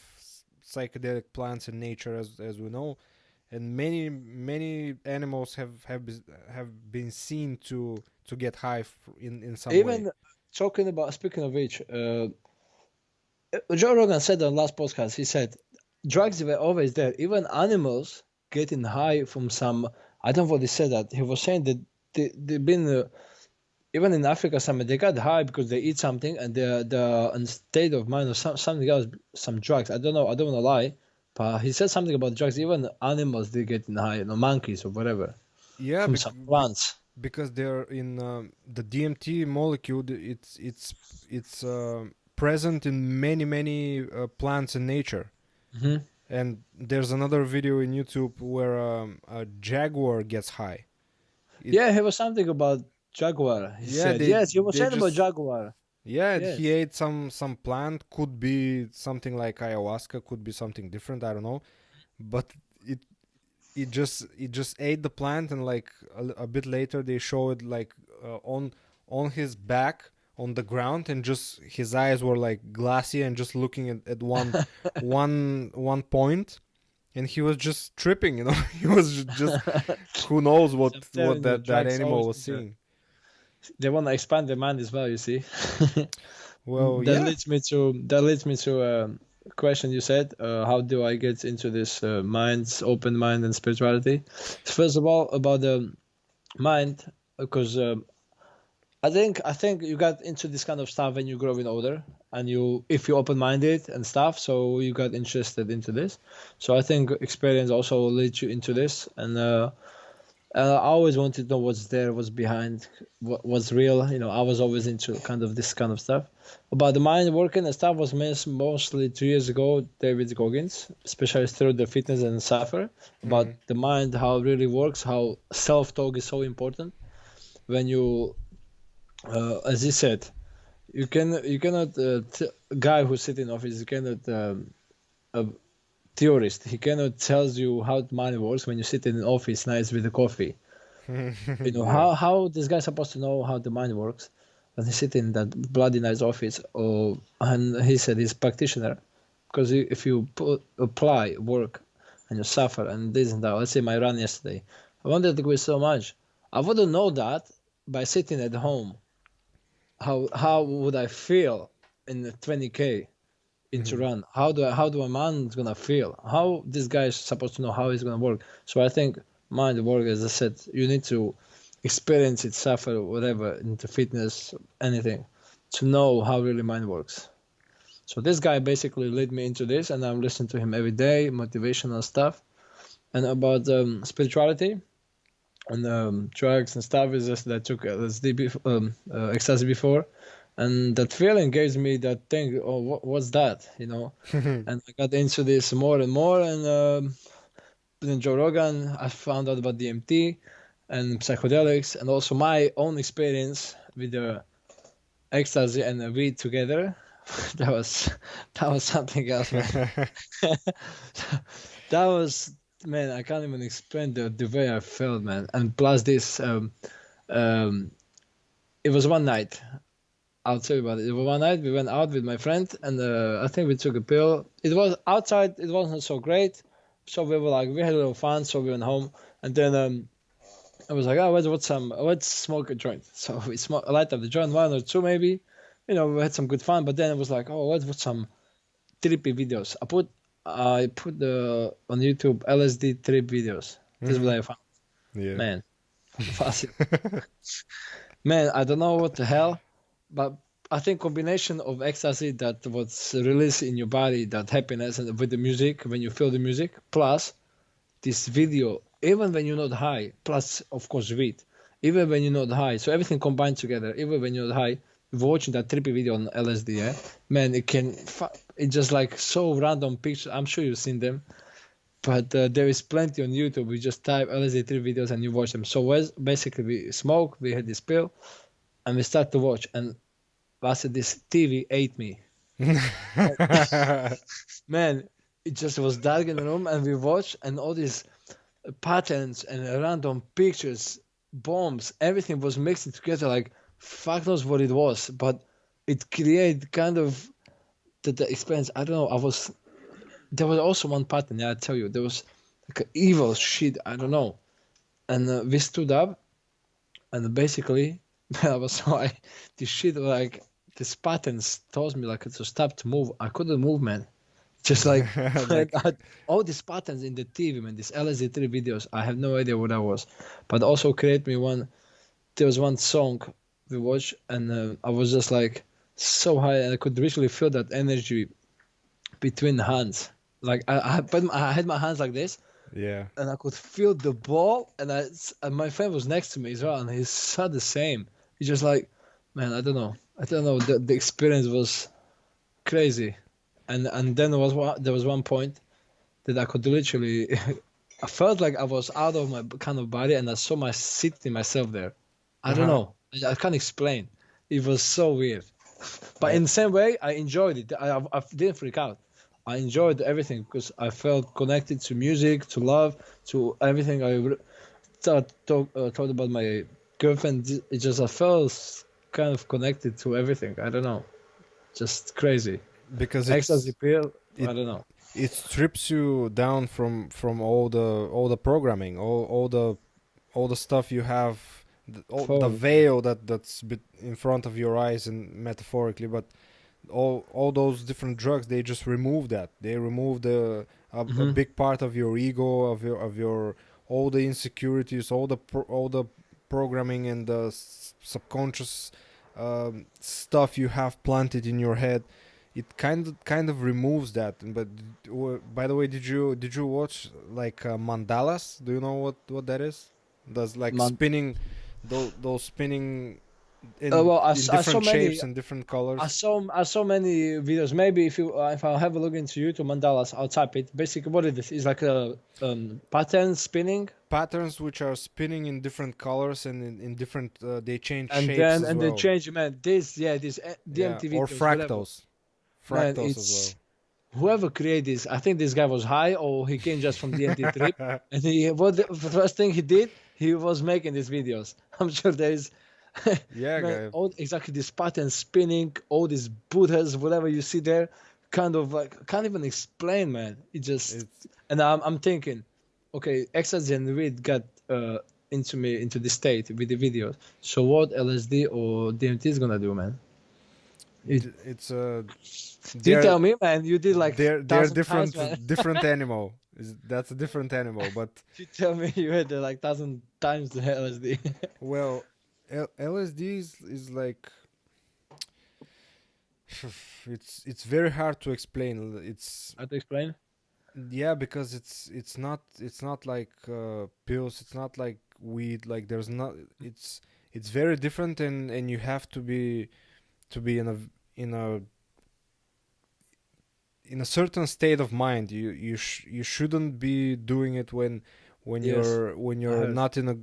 psychedelic plants in nature, as we know, and many animals have been seen to get high in some way. Even speaking of which, Joe Rogan said on last podcast, he said drugs were always there. Even animals getting high from some. I don't know what he said that. He was saying that they've been even in Africa. Some they got high because they eat something and they're in state of mind or something else, some drugs. I don't know. I don't want to lie, but he said something about drugs. Even animals they getting high, monkeys or whatever Yeah, from some plants. because they're in the DMT molecule. It's present in many plants in nature. Hmm. And there's another video in YouTube where a jaguar gets high. It Yeah, he was something about jaguar. He Yeah, said yes. You were they saying about just jaguar. yeah, he Yes. ate some plant, could be something like ayahuasca, could be something different, I don't know. But it it just ate the plant, and like a bit later they showed like on his back on the ground, and just his eyes were like glassy and just looking at one point, and he was just tripping. He was just who knows So I'm what telling you, that drugs animal always was do that. seeing. They want to expand their mind as well. You see. Well, yeah. That leads me to a question you said. How do I get into this open mind and spirituality? First of all, about the mind, because I think you got into this kind of stuff when you're growing older, and if you open minded and stuff, so you got interested into this. So I think experience also leads you into this, and I always wanted to know what's there, what's behind, what's real. I was always into kind of this kind of stuff. About the mind working and stuff was mostly 2 years ago. David Goggins, specialist through the fitness and suffer about Hmm. the mind, how it really works, how self-talk is so important. When you, as he said, you cannot guy who's sitting in office, you cannot a theorist. He cannot tells you how the mind works when you sit in an office nice with a coffee. Yeah. How this guy's supposed to know how the mind works when he sit in that bloody nice office? Or and he said he's practitioner because if you apply work and you suffer and this and that. Let's say my run yesterday, I wanted to quit so much. I wouldn't know that by sitting at home. How would I feel in the 20K into Mhm. run? How do a man gonna feel? How this guy is supposed to know how he's gonna work? So I think mind work, as I said, you need to experience it, suffer, whatever, into fitness, anything, to know how really mind works. So this guy basically led me into this, and I'm listening to him every day, motivational stuff, and about spirituality and drugs and stuff. Is just that I took LSD ecstasy before, and that feeling gives me that thing. Oh, what's that? And I got into this more and more, and in Joe Rogan, I found out about DMT and psychedelics, and also my own experience with the ecstasy and the weed together. that was that was something else, man. That was, man. I can't even explain the way I felt, man. And plus this, um, it was one night. I'll tell you about it. It was one night we went out with my friend, and I think we took a pill. It was outside. It wasn't so great, So we had a little fun. So we went home, and then I was like, oh, let's smoke a joint. So we light up the joint, one or two maybe. You know, we had some good fun. But then it was like, oh, let's watch some trippy videos. I put on YouTube LSD trip videos. This is what I found. Yeah. Man, fácil. Man, I don't know what the hell, but I think combination of ecstasy that was released in your body, that happiness, and with the music, when you feel the music, plus this video, even when you're not high, plus of course weed, even when you're not high, so everything combined together, even when you're not high, watching that trippy video on LSD, yeah, man, it's just like so random pictures. I'm sure you've seen them, but there is plenty on YouTube. We just type LSD trip videos and you watch them. So basically we smoke, we had this pill, and we start to watch, and I said this TV ate me. Man, it just was dark in the room, and we watched, and all these patterns and random pictures, bombs, everything was mixing together like fuck knows what it was, but it created kind of the experience. I don't know. There was also one pattern. Yeah, I tell you, there was like an evil shit. I don't know, and we stood up, and basically, I was so this shit like these patterns told me like to stop to move. I couldn't move, man. Just like all these patterns in the TV, man, these LSD3 videos, I have no idea what that was. But also create me there was one song we watched, and I was just like so high, and I could really feel that energy between the hands. Like I had my hands like this, Yeah. and I could feel the ball, and my friend was next to me as well, and he said the same. He's just like, man, I don't know. The experience was crazy. And then there was one point that I could literally, I felt like I was out of my kind of body, and I saw myself there. I don't know. I can't explain. It was so weird. But in the same way, I enjoyed it. I didn't freak out. I enjoyed everything because I felt connected to music, to love, to everything. I thought about my girlfriend. It just I felt kind of connected to everything. I don't know. Just crazy. Because Ecstasy pill, I it- don't know. it strips you down from all the programming, all the stuff you have, all the Totally. veil that's in front of your eyes, and metaphorically, but all those different drugs, they just remove that. They remove a big part of your ego, of your all the insecurities, all the programming and the subconscious stuff you have planted in your head. It kind of removes that. But by the way, did you watch like mandalas? Do you know what that is? Does like spinning those spinning in I different saw many. shapes and different colors? I saw many videos. Maybe if I have a look into YouTube mandalas, I'll type it. Basically, what it is like a pattern spinning, Patterns which are spinning in different colors and in different they change and shapes then as and well. they change. Man, this Yeah, DMT or videos, whatever. fractals. Man, Fractals as it's whoever created this. I think this guy was high, or he came just from DMT trip. well. And the first thing he did, he was making these videos. I'm sure there is. Yeah, Man, guy. exactly this pattern spinning, all these Buddhas, whatever you see there, kind of like can't even explain, man. It just It's and I'm thinking, okay, ecstasy and weed got into the state with the videos. So what LSD or DMT is gonna do, man? it's You they're tell me, man. You did like they're 1,000 different times, man. different animal. That's a different animal, but You tell me you had like 1,000 times the LSD. well, LSD is like it's very hard to explain. It's How to explain? yeah, because it's not like pills. It's not like weed. Like there's not. It's very different, and you have to be in a in a certain state of mind. You shouldn't be doing it when Yes, you're heard. not in a.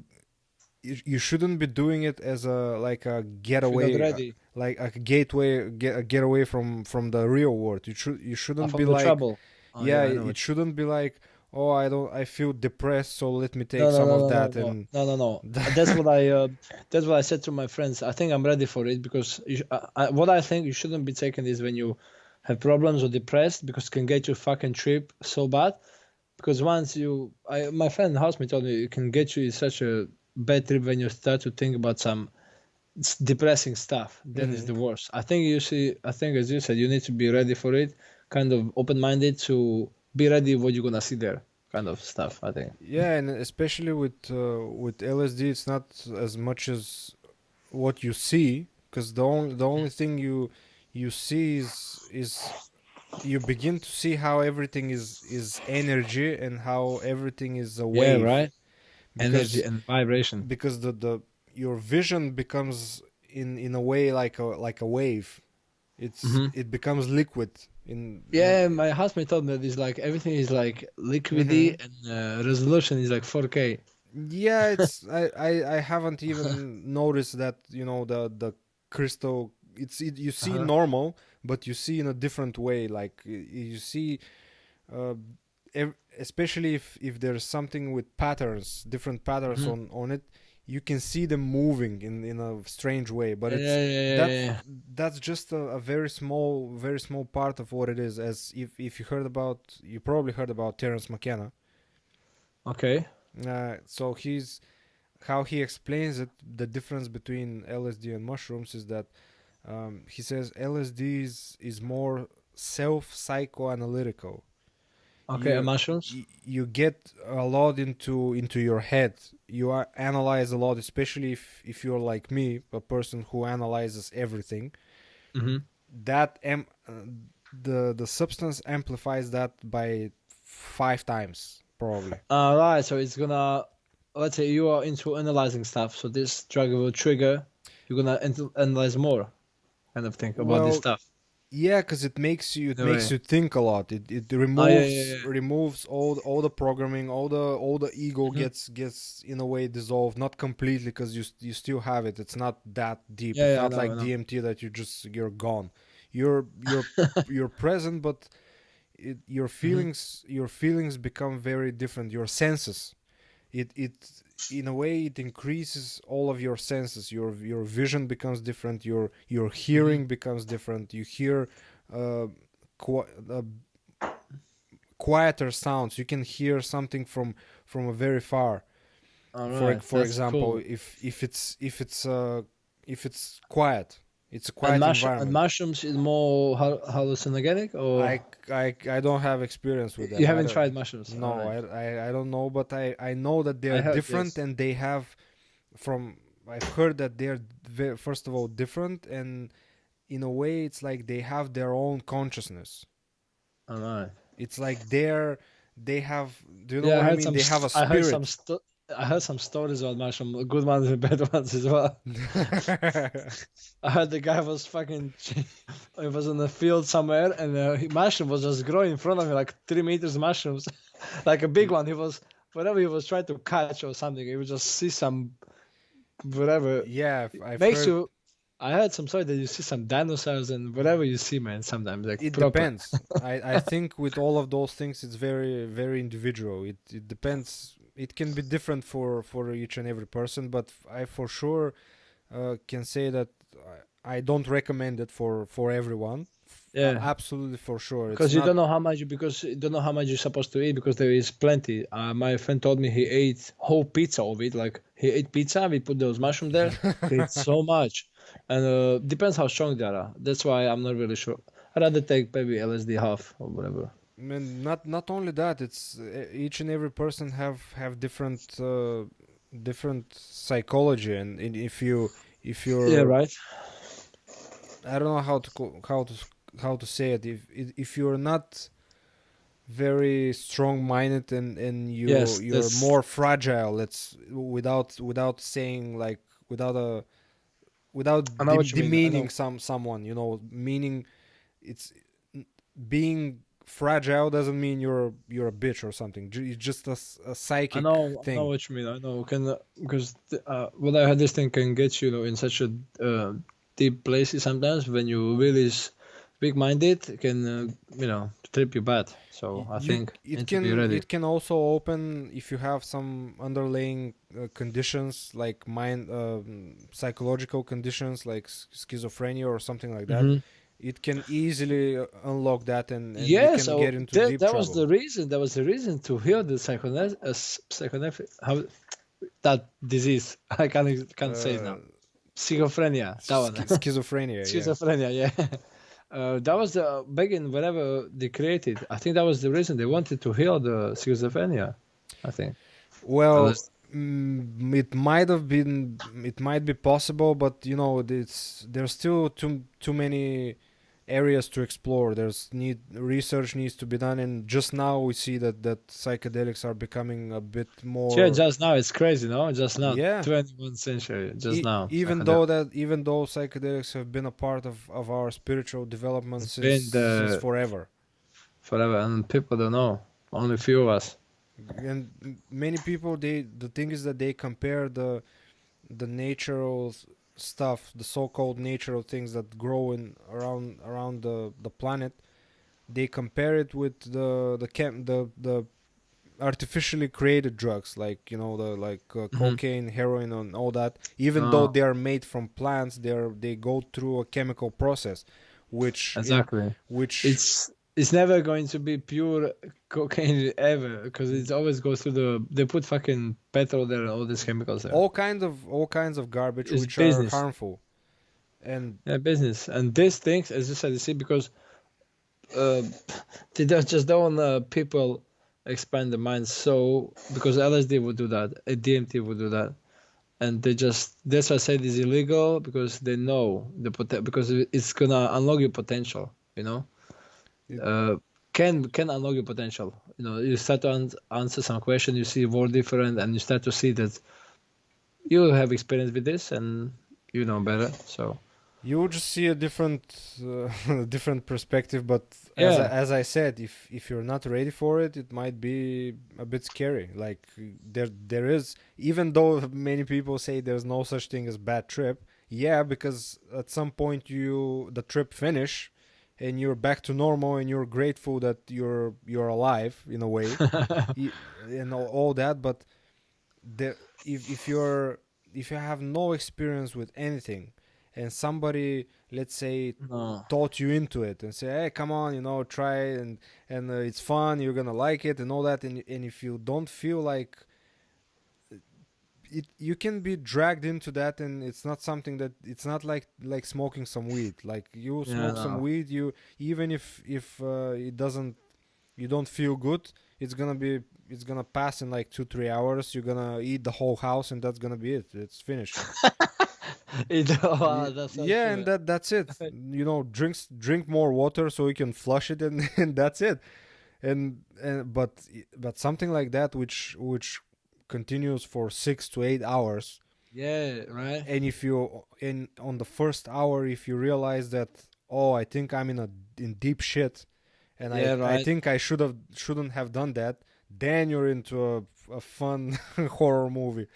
You shouldn't be doing it as a like a If you're not getaway, ready like a getaway from the real world. You shouldn't from be the like trouble. Oh yeah. yeah, I know It it. shouldn't be like oh I feel depressed, so let me take No, no, some no, of no, no, that no, and no, no, no. That's what I said to my friends. I think I'm ready for it because what I think you shouldn't be taking is when you have problems or depressed because it can get you fucking trip so bad. because once my friend housemate told me it can get you in such a bad trip when you start to think about some depressing stuff. Then it's Hmm. the worst. I think as you said, you need to be ready for it, kind of open-minded to be ready what you're gonna see there, kind of stuff. I think. Yeah, and especially with LSD, it's not as much as what you see, because the only thing you see is you begin to see how everything is energy and how everything is a Yeah, wave, right. Energy because and vibration. the your vision becomes in a way like a wave. Hmm. It becomes liquid in Yeah, my housemate told me that it's like everything is like hmm liquidy and resolution is like 4K. Yeah, I haven't even noticed that, the crystal. You see Uh-huh. normal, but you see in a different way. Like you see, uh, especially if there's something with patterns, different patterns Hmm. on it, you can see them moving in a strange way. But Yeah, yeah, yeah, that's yeah, yeah. that's just a very small part of what it is. As if you probably heard about Terence McKenna. Okay. So how he explains it, the difference between LSD and mushrooms is that, he says LSD is more self psychoanalytical. Okay, and You mushrooms? you get a lot into your head. You analyze a lot, especially if you're like me, a person who analyzes everything. Mm-hmm. That the substance amplifies that by 5 times probably. Right, so it's gonna, let's say you are into analyzing stuff, so this drug will trigger, you're gonna analyze more, kind of think about this Well, stuff. yeah, because it In a makes way. you think a lot. It Oh, yeah, yeah, yeah. removes all the programming, all the ego Hmm. gets in a way dissolved, not completely, because you still have it. It's not that deep. Yeah, It's yeah, I not know, I like know. DMT that you're gone. You're present, but Hmm. your feelings become very different. Your senses, it in a way it increases all of your senses. Your vision becomes different. Your Hmm. hearing becomes different. You hear uh, qu- uh, quieter sounds. You can hear something from a very far. All For right, for that's example, cool. if it's quiet, it's a And quiet environment. mushrooms is more hallucinogenic, or I don't have experience with you them. I haven't don't. tried mushrooms? All No, right, I don't know, but I know that I they're heard different, yes. and they have from I've heard that they're first of all different, and in a way it's like they have their own consciousness. All right. It's like they have, do you know Yeah, what I mean? They have a spirit. I heard some stories about mushroom, good ones and bad ones as well. I heard the guy was fucking, he was in the field somewhere, and mushroom was just growing in front of me, like 3 meters mushrooms, like a big one. He was, whatever he was trying to catch or something, he would just see some, whatever. Yeah, It I've makes heard. you, I heard some story that you see some dinosaurs and whatever you see, man, sometimes, like It proper. depends. I think with all of those things, it's very individual. It depends. It can be different for each and every person, but I for sure can say that I don't recommend it for everyone. Yeah. Absolutely for sure. It's Because you not. don't know how much because you don't know how much you're supposed to eat because there is plenty. My friend told me he ate whole pizza of it. Like he ate pizza, we put those mushrooms there. He ate so much, and depends how strong they are. That's why I'm not really sure. I'd rather take maybe LSD half or whatever. And not only that, it's each and every person have different psychology, and if Yeah, you're, right. I don't know how to say it, if you're not very strong-minded, and Yes, you're that's more fragile, let's, without saying, like, without a I without know what you mean. I demeaning know. someone, meaning, it's being fragile doesn't mean you're a bitch or something. It's just a psychic I know thing. what you mean. I know can because what I had this thing can get you, in such a deep places sometimes when you really big-minded, it can trip you bad. So I You think you it need to be can ready. it can also open if you have some underlying conditions, like mind psychological conditions like schizophrenia or something like that. Mm-hmm. it can easily unlock that, and you Yeah, can so get into deep that was trouble. the reason. That was the reason to heal the how that disease. I can't say it Uh, now. Schizophrenia. That one. Schizophrenia, yeah. Schizophrenia. Yeah. That was the begin whenever they created. I think that was the reason they wanted to heal the schizophrenia. I think. Well, Unless, it might be possible, but you know, there's still too many areas to explore. There's need research needs to be done, and just now we see that psychedelics are becoming a bit yeah, more. just now it's crazy, no? Just now, Yeah, 21st century. Just now, even though psychedelics have been a part of our spiritual development it's been since the forever, forever, and people don't know. Only few of us. and many people, the thing is that they compare the natural stuff, the so-called natural things that grow in around the planet. They compare it with the artificially created drugs, like you know, the like Hmm. cocaine, heroin, and all that. Even though No, they are made from plants, they go through a chemical process, which in exactly. which It's never going to be pure cocaine ever because it always goes through they put fucking petrol there and all these chemicals there. all kinds of garbage It's which are business. harmful. And Yeah, business. And these things, as you said, you see, because uh, just don't people expand the mind. So because LSD would do that, a DMT would do that, and that's why I said it's illegal because they know because it's gonna unlock your potential. You know, it, uh, can unlock your potential. You know, you start to answer some question, you see world different, and you start to see that you have experience with this and you know better. So you will just see a different perspective. But yeah, as I said, if you're not ready for it, it might be a bit scary. Like there is, even though many people say there's no such thing as bad trip. Yeah, because at some point the trip finish, and you're back to normal, and you're grateful that you're alive in a way, y- and all that. But the if you have no experience with anything, and somebody, let's say, no, taught you into it and say, hey, come on, try it, and it's fun, you're gonna like it and all that, and if you don't feel like it, you can be dragged into that, and it's not something that it's not like smoking some weed. Like you yeah, smoke some no. weed, you even if it doesn't, you don't feel good, it's gonna pass in like 2-3 hours. You're gonna eat the whole house, and that's gonna be it. It's finished. Wow, that's so Yeah, and true. that's it. Drink more water so you can flush it, and, and that's it. But something like that, which continues for 6 to 8 hours, Yeah, right. and if you in on the first hour, if you realize that, oh, I think I'm in deep shit, and I Yeah, I right. think I shouldn't have done that, then you're into a fun horror movie.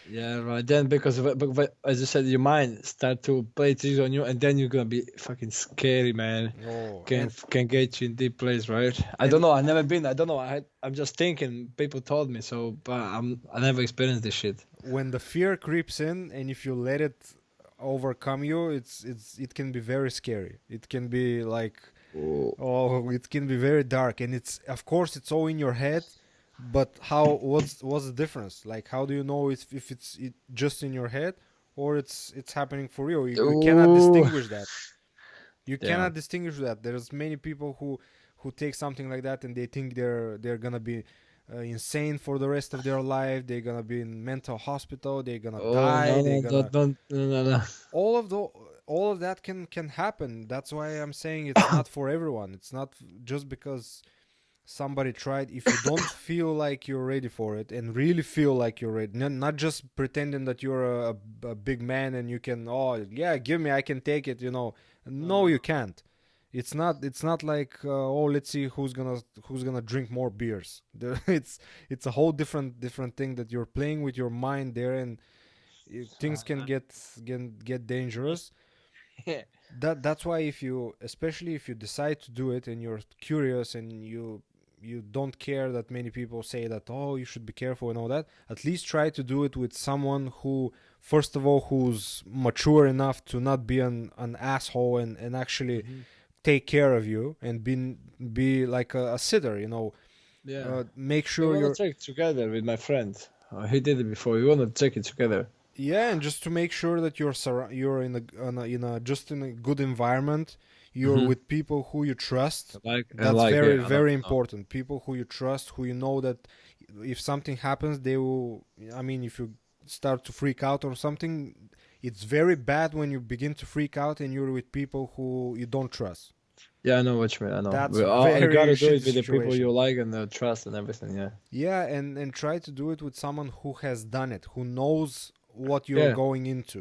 Yeah, right. Then because but as you said, your mind start to play tricks on you, and then you're gonna be fucking scary, man. Oh, Can get you in deep place, right? I don't and know. I never been. I don't know. I'm just thinking. People told me so, but I never experienced this shit. when the fear creeps in, and if you let it overcome you, it can be very scary. It can be like, Oh. oh, it can be very dark, and it's, of course, it's all in your head. But what's the difference? Like, how do you know if it's just in your head, or it's happening for real? You cannot Ooh. distinguish that. You Yeah. cannot distinguish that. There's many people who take something like that, and they think they're gonna be insane for the rest of their life. They're gonna be in mental hospital. They're gonna Oh die. no They're no gonna don't no no no. all of the all of that can happen. That's why I'm saying it's not for everyone. It's not just because somebody tried. If you don't feel like you're ready for it, and really feel like you're ready, not just pretending that you're a big man and you can, oh yeah, give me, I can take it, No no, no you no. can't. It's not like, oh, let's see who's gonna drink more beers. It's a whole different thing, that you're playing with your mind there, and things can get dangerous. Yeah. That's why, especially if you decide to do it, and you're curious, and you don't care that many people say that, oh, you should be careful and all that, at least try to do it with someone first of all, who's mature enough to not be an asshole and actually take care of you and be like a sitter, you know. Yeah. Make We sure want you're to check together with my friend. He did it before. We want to check it together. yeah, and just to make sure that you're just in a good environment. You're Mhm. with people who you trust. Like and That's like, very yeah, I know, very I know. important. People who you trust, who you know that if something happens, they will. I mean, if you start to freak out or something, it's very bad when you begin to freak out and you're with people who you don't trust. Yeah, I know what you mean. I know. That's You very gotta do it shitty with the people you situation. like and trust and everything. Yeah. Yeah, and try to do it with someone who has done it, who knows what you're Yeah. going into.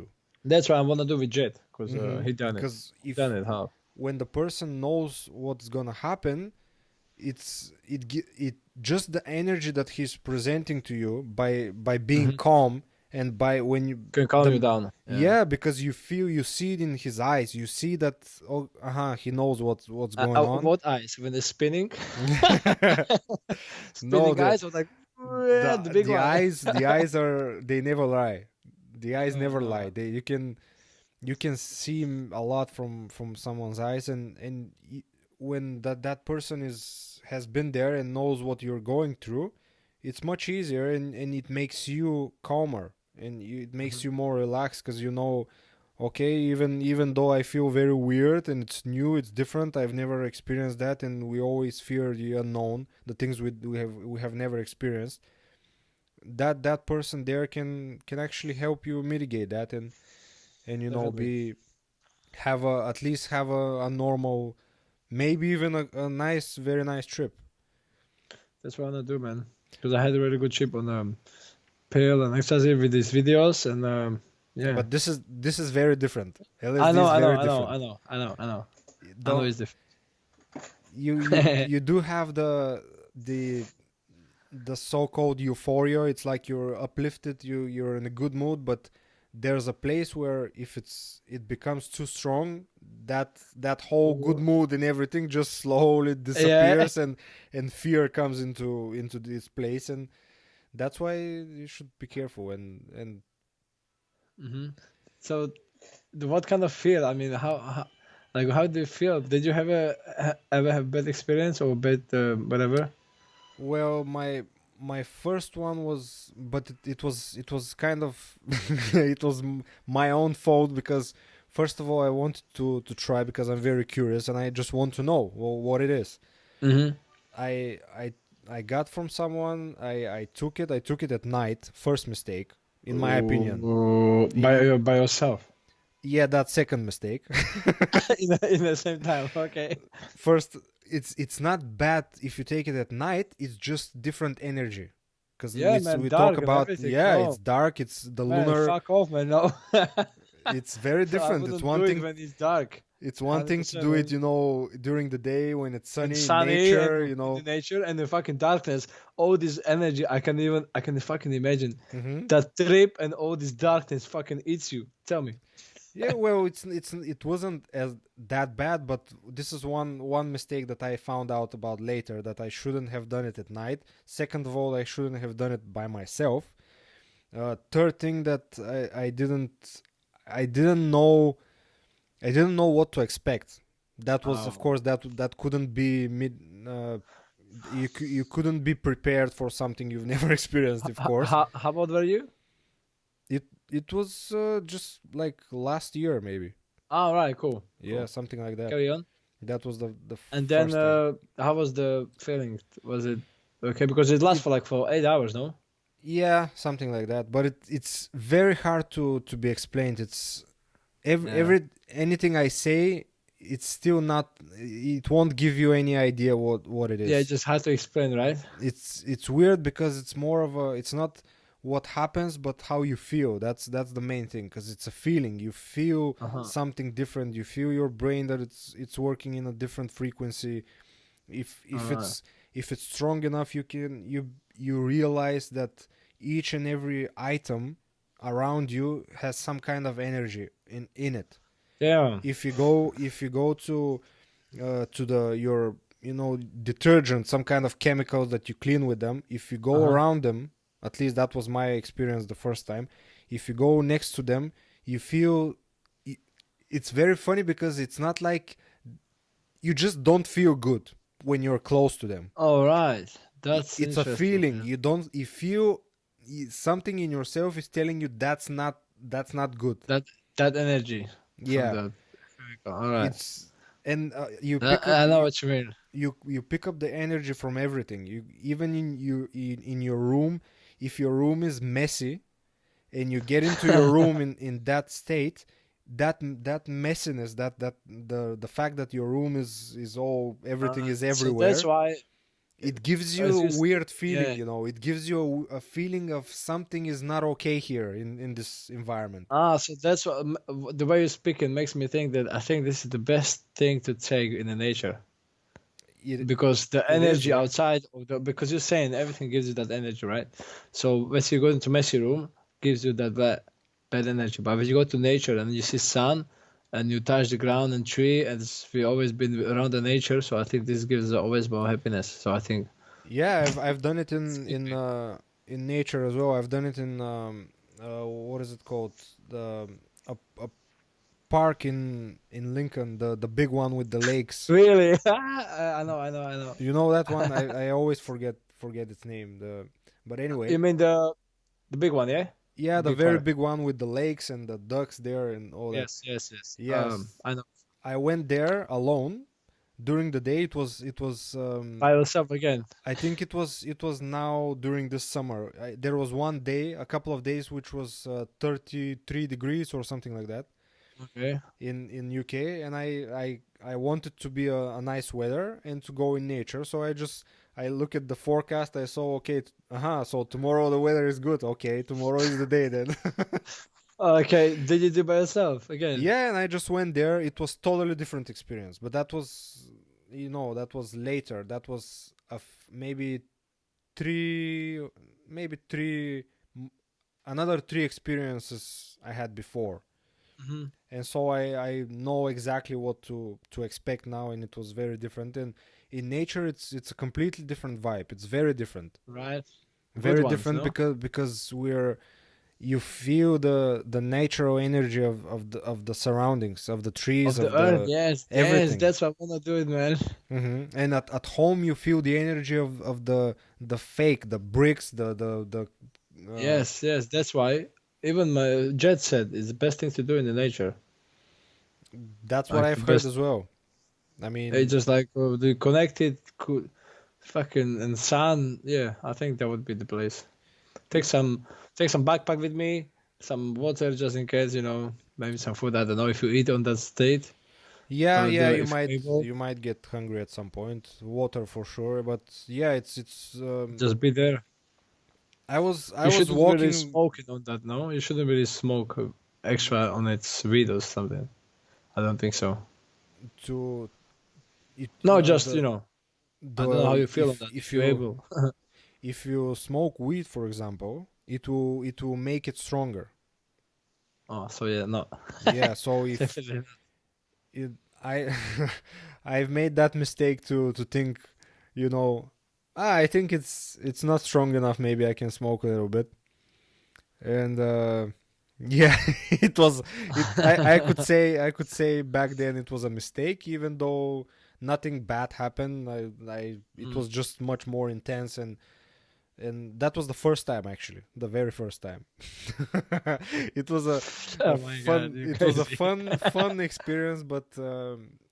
That's what I want to do with Jet because he done it. Because if Done it. How? when the person knows what's gonna happen, it just the energy that he's presenting to you by being Hmm. calm and by when you Can calm you the down. Yeah. yeah, because you see it in his eyes, you see that oh he knows what's going on. What eyes? When they're spinning, No, spinning eyes. I was like, "Yeah, the big the one." eyes are they never lie. The eyes No, never no. lie. They you can see a lot from someone's eyes and when that person has been there and knows what you're going through, it's much easier and it makes you calmer and it makes Mhm. you more relaxed because you know okay, even though I feel very weird and it's new, it's different, I've never experienced that and we always fear the unknown, the things we have never experienced. That person there can actually help you mitigate that and you know Definitely. be have a at least have a normal, maybe even a nice, very nice trip. That's what I want to do, man. Because I had a really good trip on Pale and Ecstasy with these videos, and yeah. But this is very different. I LSD know, is I know, very I know, different. I know, I know, I know. I know Don't it's different. you do have the the so-called euphoria. It's like you're uplifted, you're in a good mood, but there's a place where if it becomes too strong, that whole good mood and everything just slowly Yeah. disappears and fear comes into this place and that's why you should be careful and Hmm. So, what kind of feel? I mean, like, how do you feel? Did you ever have bad experience or bad whatever? well my first one was but it was kind of it was my own fault because first of all I wanted to try because I'm very curious and I just want to know well, what it is. Mm-hmm. I I I got from someone. I took it at night. First mistake, in my opinion. In By yourself yeah, that second mistake. in the same time. Okay. First, it's not bad if you take it at night. It's just different energy. Because Yeah, we man, talk dark and about everything. yeah, it's No, dark. It's the man, lunar. fuck off, man. No, It's very I different. It's wouldn't one do it thing. when it's dark. It's one thing to 100%, do it, man. you know, during the day when it's And sunny in sunny and nature. You in the know. nature and the fucking darkness, all this energy, I can fucking imagine Hmm. that trip and all this darkness fucking eats you. Tell me. Yeah, well, it wasn't as that bad, but this is one mistake that I found out about later that I shouldn't have done it at night. Second of all, I shouldn't have done it by myself. Third thing that I didn't know what to expect. That was, of Oh. course, that couldn't be mid. You couldn't be prepared for something you've never experienced, of course. How old were you? It was just like last year, maybe. All right, cool, Yeah, cool. something like that. Carry on. That was the And then, first time. how was the feeling? Was it okay? Because it lasts It for like for 8 hours, no? yeah, something like that. But it's very hard to be explained. It's Yeah. anything I say, it's still not. It won't give you any idea what it Yeah, it's is. just hard to explain, right? It's weird because it's more of a. It's not what happens, but how you feel. That's the main thing because it's a feeling. You feel Uh-huh. something different. You feel your brain that it's working in a different frequency. All If right. it's strong enough, you realize that each and every item around you has some kind of energy in it. Yeah. If you go to the your detergent, some kind of chemicals that you clean with them, if you go Uh-huh. around them, at least that was my experience the first time. if you go next to them, you feel it's very funny because it's not like you just don't feel good when you're close to them. All right, that's It's a interesting. feeling. You don't. You feel something in yourself is telling you that's not good. That energy from Yeah, that. All right, it's and you pick up I know what you mean. you pick up the energy from everything. You even in your room, if your room is messy and you get into your room in that state, that messiness, that the fact that your room is all everything is So everywhere, that's why, it gives you as a you weird feeling, yeah. it gives you a feeling of something is not okay here in this environment. So that's what the way you speak it makes me think that I think this is the best thing to take in the nature It because the it is, energy yeah. outside because you're saying everything gives you that energy, right? So when you go into messy room, gives you that bad energy. But when you go to nature and you see sun and you touch the ground and tree, and we always been around the nature, so I think this gives always more happiness. So I think Yeah, I've done it same thing. in nature as well. I've done it in what is it called? The a park in Lincoln, the big one with the lakes. Really, I know. You know that one? I always forget its name. But anyway, You mean the big one, yeah? yeah, The the big very park. big one with the lakes and the ducks there and all that. Yes. Yes, I know. I went there alone during the day. It was By yourself again. I think it was now during this summer. There was one day, a couple of days, which was 33 degrees or something like that Okay. in UK, and I wanted to be a nice weather and to go in nature. So I look at the forecast. I saw, okay, so tomorrow the weather is good. Okay, tomorrow is the day then. Okay. Did you do by yourself again? Yeah, and I just went there. It was totally different experience, but that was, that was later. That was maybe three, maybe three, another three experiences I had before, Hmm. and so I know exactly what to expect now, and it was very different. And in nature, it's a completely different vibe. It's Right. Good very ones, different no? because you feel the natural energy of the surroundings, of the trees, Of the of earth, the yes. everything. That's what I wanna do it, man. And at home you feel the energy of the fake, the bricks, the Yes. That's why. Even my jet said it's the best thing to do in the nature. that's what Like the I've heard best. as well. I It's mean, just like the connected, fucking and sun. Yeah, I think that would be the place. Take some, take some backpack with me, some water just in case. Maybe some food. I don't know if you eat on that state or yeah, if you're able. you might get hungry at some point. Water for sure, but yeah, it's Just be there. I You was shouldn't really walking smoke it on that, no? You shouldn't really smoke extra on its weed or something. I don't think so. to it No, just, I don't know how the you feel on that, if you're able. if you smoke weed, for example, it will make it stronger. Oh, so yeah, no. Yeah, so if Definitely not. it, I I've made that mistake to think, you know, I think it's not strong enough. Maybe I can smoke a little bit, and yeah, it was I could say back then it was a mistake, even though nothing bad happened. It Mm. was just much more intense, and that was the first time, actually, the very first time. It was a Oh my God, fun you're it was a crazy. fun experience, but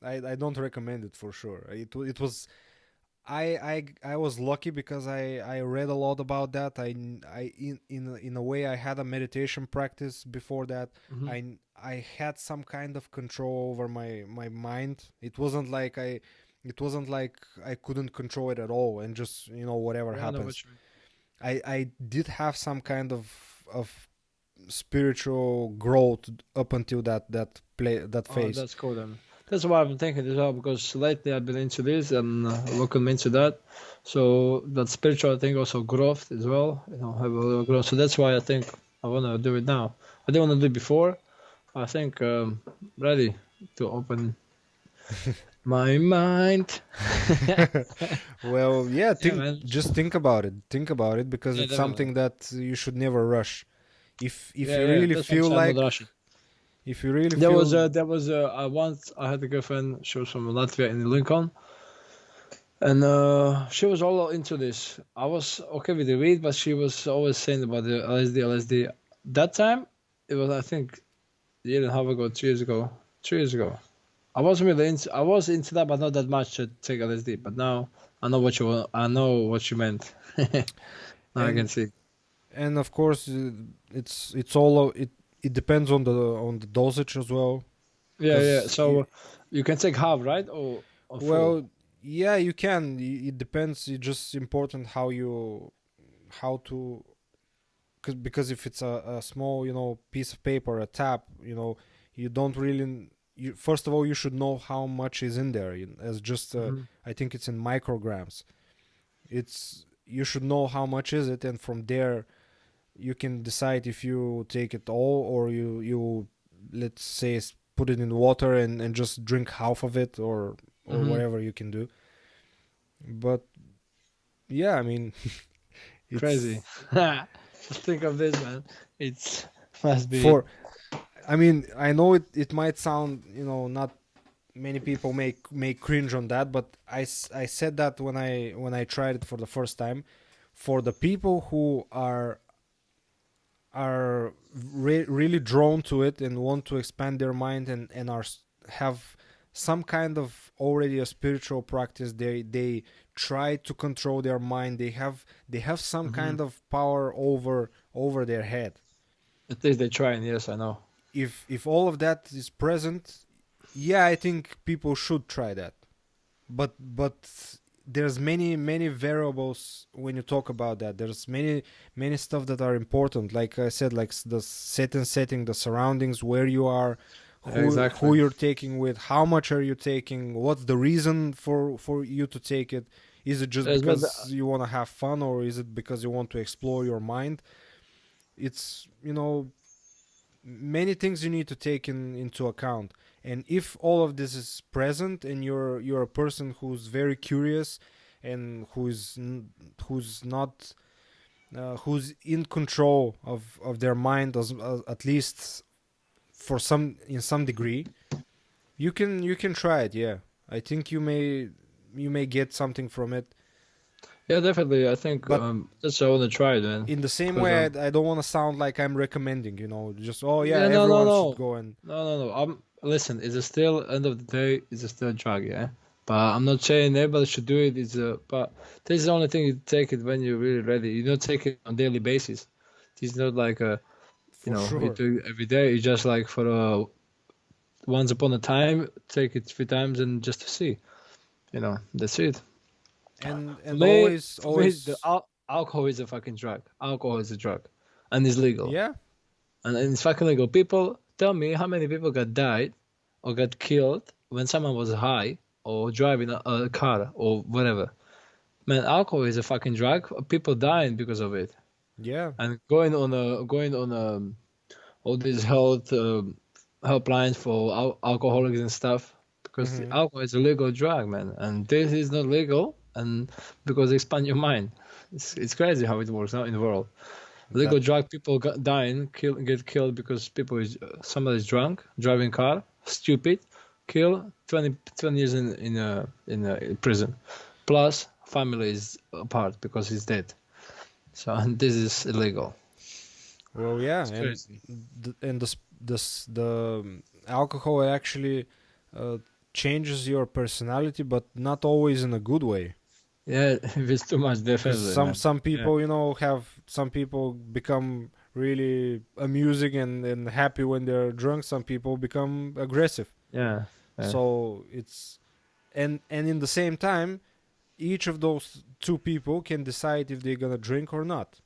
I don't recommend it for sure. It was I was lucky because I read a lot about that. I in a way I had a meditation practice before that. Hmm. I had some kind of control over my mind. It wasn't like I couldn't control it at all and just, whatever Yeah, I know what happens. you mean. I did have some kind of spiritual growth up until that Oh, phase. that's cool then. That's why I've been thinking as well, because lately I've been into this and looking into that. So that spiritual thing also growth as well, have a little growth. So that's why I think I want to do it now. I didn't want to do it before. I think ready to open my mind. Well, yeah, Yeah, man. just think about it. Think about it because Yeah, it's definitely. something that you should never rush. if Yeah, you yeah. really That's what I'm feel saying. I'm not like, Russian. if you really There was feel, I once I had a girlfriend. She was from Latvia in Lincoln, and she was all into this. I was okay with the weed, but she was always saying about the LSD. That time, it was I think a year and a half ago, 2 years ago, 3 years ago. I wasn't really into. I was into that, but not that much to take LSD. But now I know what you want. I know what you meant. Now I can and see. of course it's all it depends on the dosage as well, Yeah, yeah. because So you can take half, right, or full. well, yeah, you can. It depends. It's just important how to, because if it's a small, piece of paper, a tab, you don't really. First of all, you should know how much is in there. As just, Mhm. I think it's in micrograms. You should know how much is it, and from there you can decide if you take it all, or you let's say put it in water and just drink half of it, or Mhm. whatever you can do. But yeah, I mean, Crazy. it's Just think of this, man. It's must be. for I mean, I know it might sound, not many people may cringe on that, but I said that when I tried it for the first time. For the people who are really drawn to it and want to expand their mind, and have some kind of already a spiritual practice, they try to control their mind, they have some Mhm. kind of power over their head. At least they're trying. Yes, I know. If all of that is present, yeah, I think people should try that. But there's many variables when you talk about that. There's many stuff that are important, like I said, like the setting, the surroundings, where you are, Yeah, who exactly. you're taking with, how much are you taking, what's the reason for you to take it. Is it just There's been because you want to have fun, or is it because you want to explore your mind? It's, many things you need to take into account. And if all of this is present, and you're a person who's very curious, and who's not who's in control of their mind, at least for some in some degree, you can try it. Yeah, I think you may get something from it. yeah, definitely. I think But that's I want to try it, man. in the same Because way, I don't want to sound like I'm recommending, just, oh yeah, yeah, no, no, everyone should no, go and. no. Listen. It's a still end of the day. It's a still drug, yeah. But I'm not saying everybody should do it. But this is the only thing you take it when you're really ready. You don't take it on daily basis. It's not like For you sure. do it every day. You just like for once upon a time, take it 3 times and just to see. That's it. and For and me, always for me, the always alcohol is a fucking drug. Alcohol is a drug, and it's legal, yeah. and it's fucking legal. People tell me how many people got died or got killed when someone was high or driving a car or whatever. Man, alcohol is a fucking drug. People dying because of it, Yeah. and going on all these helplines for alcoholics and stuff, because the Hmm. alcohol is a legal drug, man, and this is not legal, and because they expand your mind. It's crazy how it works now in the world. That Legal drug people dying, get killed because somebody's drunk, driving car, stupid, kill 20 years in prison, plus family is apart because he's dead. So and this is illegal. well, yeah, It's and crazy. the alcohol actually uh, changes your personality, but not always in a good way. Yeah, if it's too much, Because definitely, some man. some Yeah. people, have some people become really amusing and happy when they're drunk. Some people become aggressive. Yeah, yeah. So it's and in the same time, each of those two people can decide if they're gonna drink or not.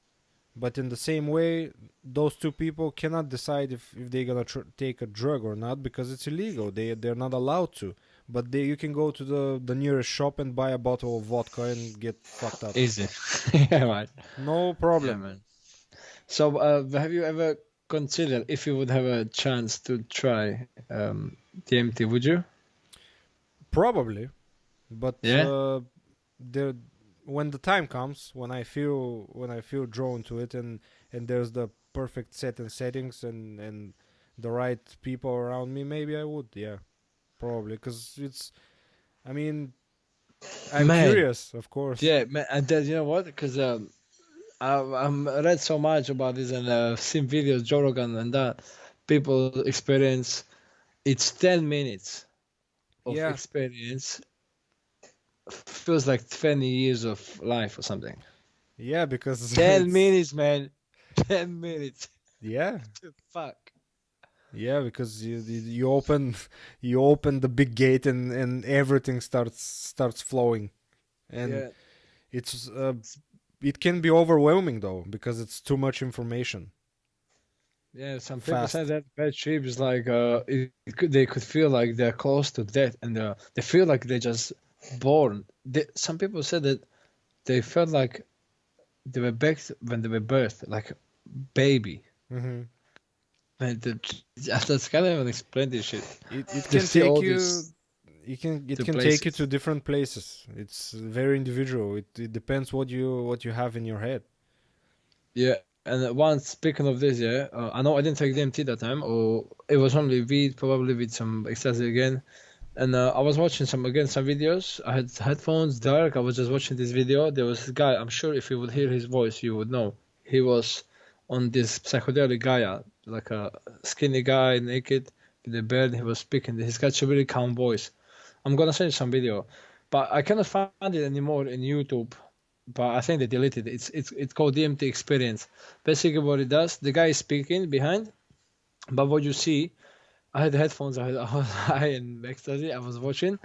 But in the same way, those two people cannot decide if they're gonna take a drug or not, because it's illegal. They're not allowed to. But you can go to the nearest shop and buy a bottle of vodka and get fucked up. Easy. Yeah, man. No Yeah, problem. man. So, have you ever considered if you would have a chance to try DMT? Would you? Probably, but Yeah. there when the time comes, when I feel drawn to it, and there's the perfect set and settings and the right people around me, maybe I would. Yeah, probably, because it's. I mean, I'm Man, curious, of course. yeah, man, and then you know what? Because I'm read so much about this and seen videos, Joe Rogan, and that people experience. It's 10 minutes of Yeah, experience feels like 20 years of life or something. yeah, because 10 it's minutes, man. 10 minutes. yeah, Fuck. yeah, because you open you open the big gate and everything starts flowing, and Yeah. it's it can be overwhelming though because it's too much information Yeah, some people say fast. that bad trip is like they could feel like they're close to death and they feel like they're just born. Some people said that they felt like they were back when they were birthed, like a baby. Hmm. Man, that's kind of even explain this shit. It They can see take all you. these It two can take you to places. different places. It's very individual. It depends what you have in your head. Yeah, and once speaking of this, yeah, I know I didn't take DMT that time, or it was only weed, probably with some ecstasy again. And I was watching some videos. I had headphones, dark. I was just watching this video. There was this guy. I'm sure if you would hear his voice, you would know. He was on this psychedelic guy, like a skinny guy, naked, with a beard. He was speaking. He's got a really calm voice. I'm gonna send you some video, but I cannot find it anymore in YouTube. But I think they deleted it. It's called DMT Experience. Basically, what it does, the guy is speaking behind, but what you see, I had headphones. I was high in ecstasy. I was watching,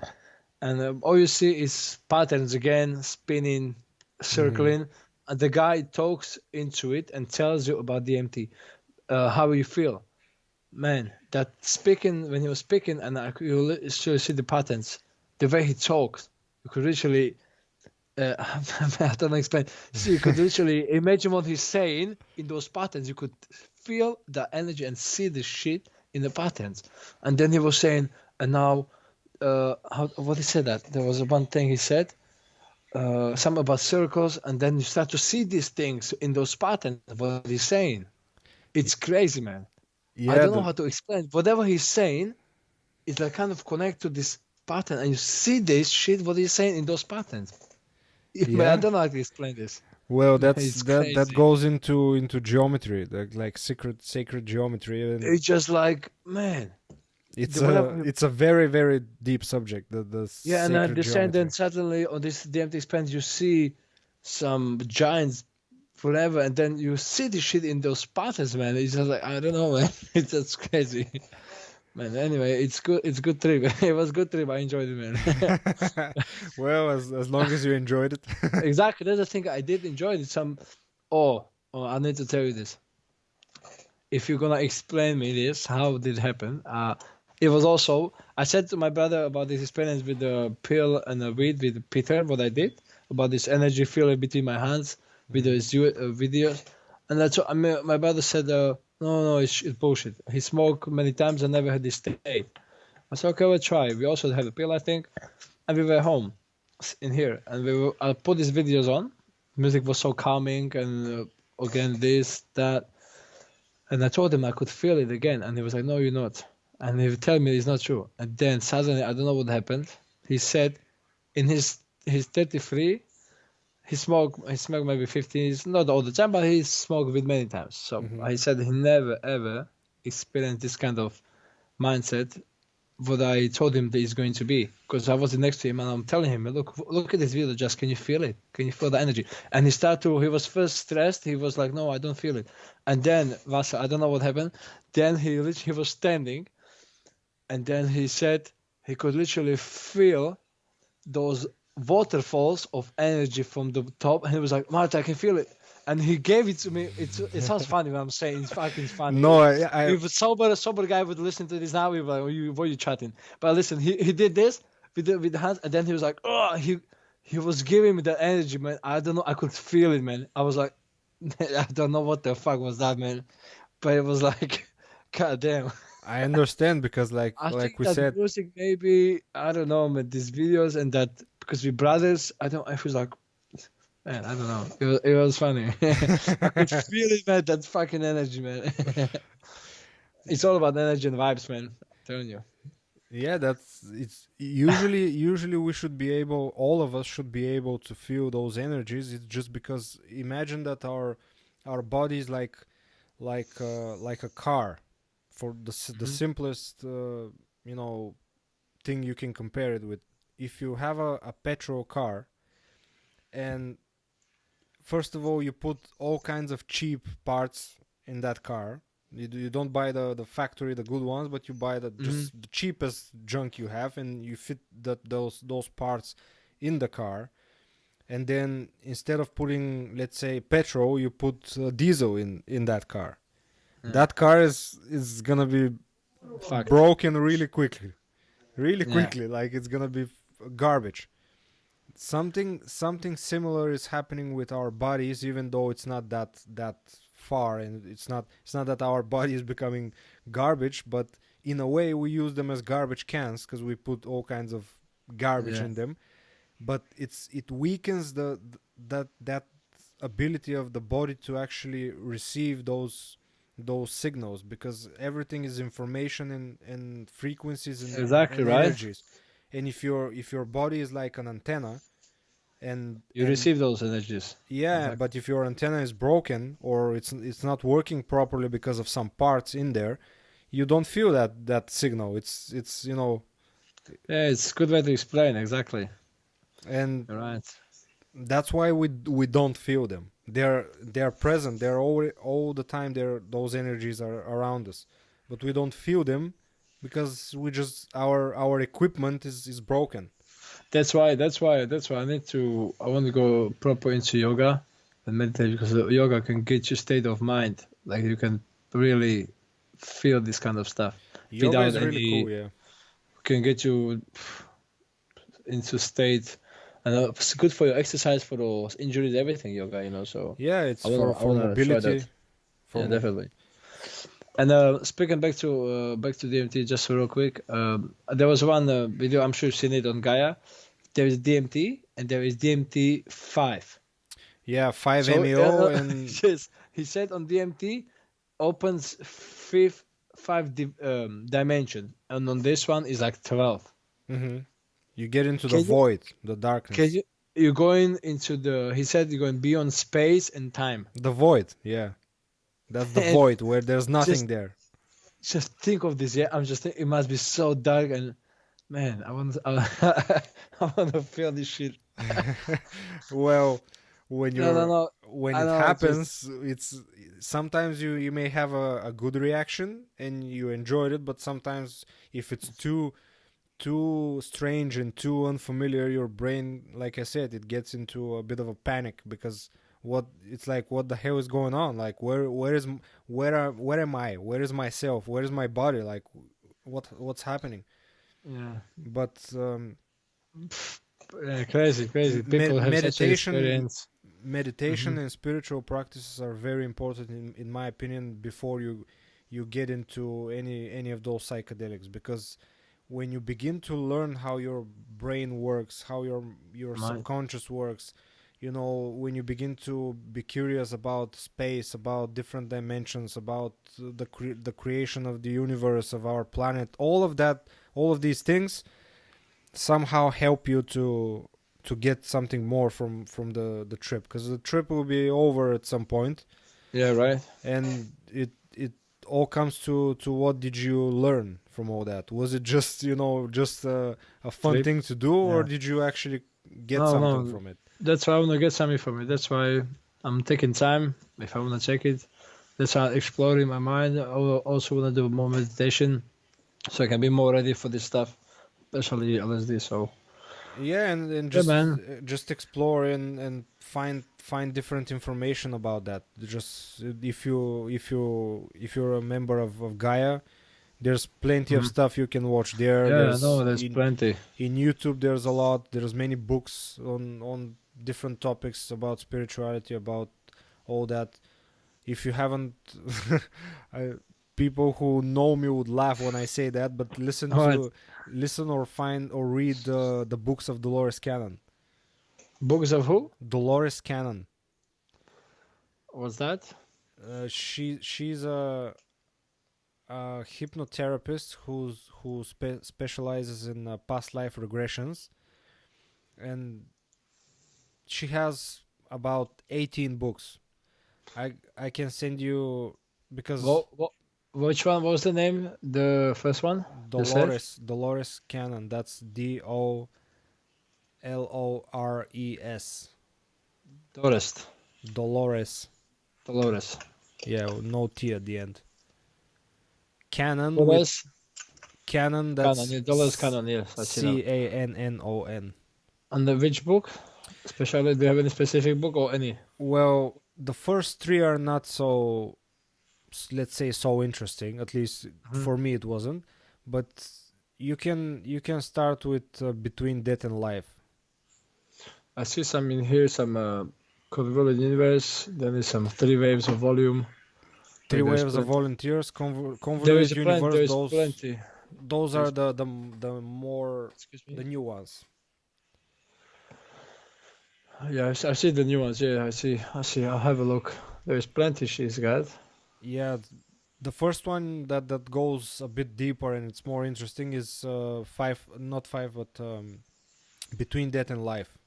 and all you see is patterns again, spinning, Hmm. circling, and the guy talks into it and tells you about DMT, how you feel. Man, that speaking when he was speaking, and you still see the patterns, the way he talks, you could literally. I don't know explain. So you could literally imagine what he's saying in those patterns. You could feel the energy and see the shit in the patterns. And then he was saying, and now, what he said that there was one thing he said, something about circles, and then you start to see these things in those patterns. What he's saying, it's crazy, man. I Yeah, don't know how to explain. Whatever he's saying, it's like kind of connect to this pattern, and you see this shit. What he's saying in those patterns. Man, I yeah. don't know how to explain this. Well, It's that crazy. goes into geometry, like sacred geometry, and It's just like, man, whatever. it's a very very deep subject, the Yeah, and sacred descending geometry. suddenly on this DMT expanse, you see some giants forever, and then you see the shit in those patterns, man. It's just like I don't know, man. It's just crazy, man. Anyway, it's good. It's good trip. It was good trip. I enjoyed it, man. Well, as long as you enjoyed it. Exactly. That's the thing. I did enjoy it. Oh, I need to tell you this. If you're gonna explain me this, how did it happen? It was also I said to my brother about this experience with the pill and the weed with Peter, what I did about this energy feeling between my hands with Mhm. those videos, and that's what, I mean, my brother said, no, it's bullshit. He smoked many times and never had this state. I said, okay, we'll try. We also had a pill, I think, and we were home in here, and I put these videos on. Music was so calming, and again this that. And I told him I could feel it again, and he was like, "No, you're not." And he would tell me it's not true. And then suddenly, I don't know what happened. He said, in his 33, he smoked maybe 50, not all the time, but he smoked with many times. So Mhm. he said he never ever experienced this kind of mindset. What I told him that he's going to be, because I was next to him and I'm telling him, look at this video, just can you feel it? Can you feel the energy? And he was first stressed. He was like, no, I don't feel it. And then Vasa, I don't know what happened. Then he was standing, and then he said he could literally feel those waterfalls of energy from the top, and he was like, Marta, I can feel it. And he gave it to me. It sounds funny when I'm saying it's fucking funny. No, I If a sober guy would listen to this now, we'd be like, what are you chatting? But listen, he did this with the hands, and then he was like, oh, he was giving me the energy, man. I don't know, I could feel it, man. I was like, I don't know what the fuck was that, man. But it was like, god damn. I understand because I like think we that said, music maybe I don't know, man. These videos and that because we brothers, I don't. I feel like Man, I don't know. It was funny. I could feel it, man. That fucking energy, man. It's all about energy and vibes, man. I'm telling you. Yeah, that's it's usually we should be able, all of us should be able to feel those energies. It's just because imagine that our body is like a car, for the Mhm. simplest thing you can compare it with. If you have a petrol car, and first of all you put all kinds of cheap parts in that car. You don't buy the factory, the good ones, but you buy the Mhm. just the cheapest junk you have, and you fit those parts in the car. And then instead of putting, let's say, petrol, you put diesel in that car. Yeah. That car is gonna be Fact. broken really Yeah. quickly. Like it's gonna be garbage. Something similar is happening with our bodies, even though it's not that far, and it's not that our body is becoming garbage, but in a way we use them as garbage cans because we put all kinds of garbage Yeah. in them. But it weakens that ability of the body to actually receive those signals, because everything is information and frequencies Exactly and right. energies. And if your body is like an antenna, You and receive those energies. yeah, Exactly. but if your antenna is broken or it's not working properly because of some parts in there, you don't feel that signal. It's Yeah, it's a good way to explain. Exactly. and You're right. that's why we don't feel them. They're present. They're all the time. Those energies are around us, but we don't feel them because we just our equipment is broken. That's why I need to. I want to go proper into yoga and meditate because yoga can get you state of mind. Like you can really feel this kind of stuff Yoga without is really cool. any. Yeah, Can get you into state, and it's good for your exercise for those injuries, everything. Yoga, So yeah. It's I wanna I for wanna try that. mobility. For Yeah, definitely. And speaking back to DMT, just real quick. There was one video. I'm sure you've seen it on Gaia. There is DMT and there is DMT 5. yeah, five So MEO and yes, he said on DMT opens fifth five dimension, and on this one is like 12. hmm you get into the Can you void, the can darkness, you're going into the? He said you're going beyond space and time, the void. Yeah, that's the and void where there's nothing just there. just think of this. Yeah, I'm just it must be so dark and man, I want to feel this shit. Well, when No, no, you're no. when I it know. It's just happens, it's sometimes you may have a good reaction and you enjoyed it, but sometimes if it's too strange and too unfamiliar, your brain, like I said, it gets into a bit of a panic, because what the hell is going on? Like where am I? Where is myself? Where is my body? Like what's happening? yeah. But Yeah, crazy, crazy. People have such an meditation experience. Hmm. meditation and spiritual practices are very important in my opinion before you get into any of those psychedelics, because when you begin to learn how your brain works, how your Mind. subconscious works, when you begin to be curious about space, about different dimensions, about the creation of the universe, of our planet, all of that, all of these things somehow help you to get something more from the trip, because the trip will be over at some point, Yeah, right. and it all comes to what did you learn from all that. Was it just a fun Trip. thing to do, or Yeah. did you actually get No, something no. from it? That's why I want to get something from it. That's why I'm taking time. If I want to check it, that's why I'm exploring my mind. I also want to do more meditation so I can be more ready for this stuff, especially LSD. So Yeah, and yeah, just man. just explore and find different information about that. Just if you're a member of Gaia, there's plenty of Mhm. stuff you can watch there. Yeah, There's no, there's plenty. in YouTube there's a lot. There's many books on different topics about spirituality, about all that. If you haven't, I, people who know me would laugh when I say that, but All right. listen or find or read the books of Dolores Cannon. Books of who? Dolores Cannon. What's that? She's a hypnotherapist who specializes in past life regressions, and she has about 18 books. I can send you because Which one was the name? The first one? You said? Dolores Cannon. That's Dolores. Dolores. Dolores. Dolores. Yeah, no T at the end. Cannon with Dolores. Cannon. Canon. That's Yeah, Dolores Canon. Yes, I see now. Cannon. And which book? Especially, do you have any specific book or any? Well, the first three are not so, let's say, so interesting. At least Mhm. for me, it wasn't. But you can start with Between Death and Life. I see some in here, some Convoluted Universe. Then there's some Three Waves of Volume. Three Like there's Waves of plenty. Volunteers, There is Convoluted plenty. Universe. There is Those plenty. those are There's, the more excuse the me. new ones. Yeah, I see the new ones. Yeah, I see. I see. I'll have a look. There's plenty she's got. Yeah, the first one that goes a bit deeper and it's more interesting is five, not five, but Between Death and Life.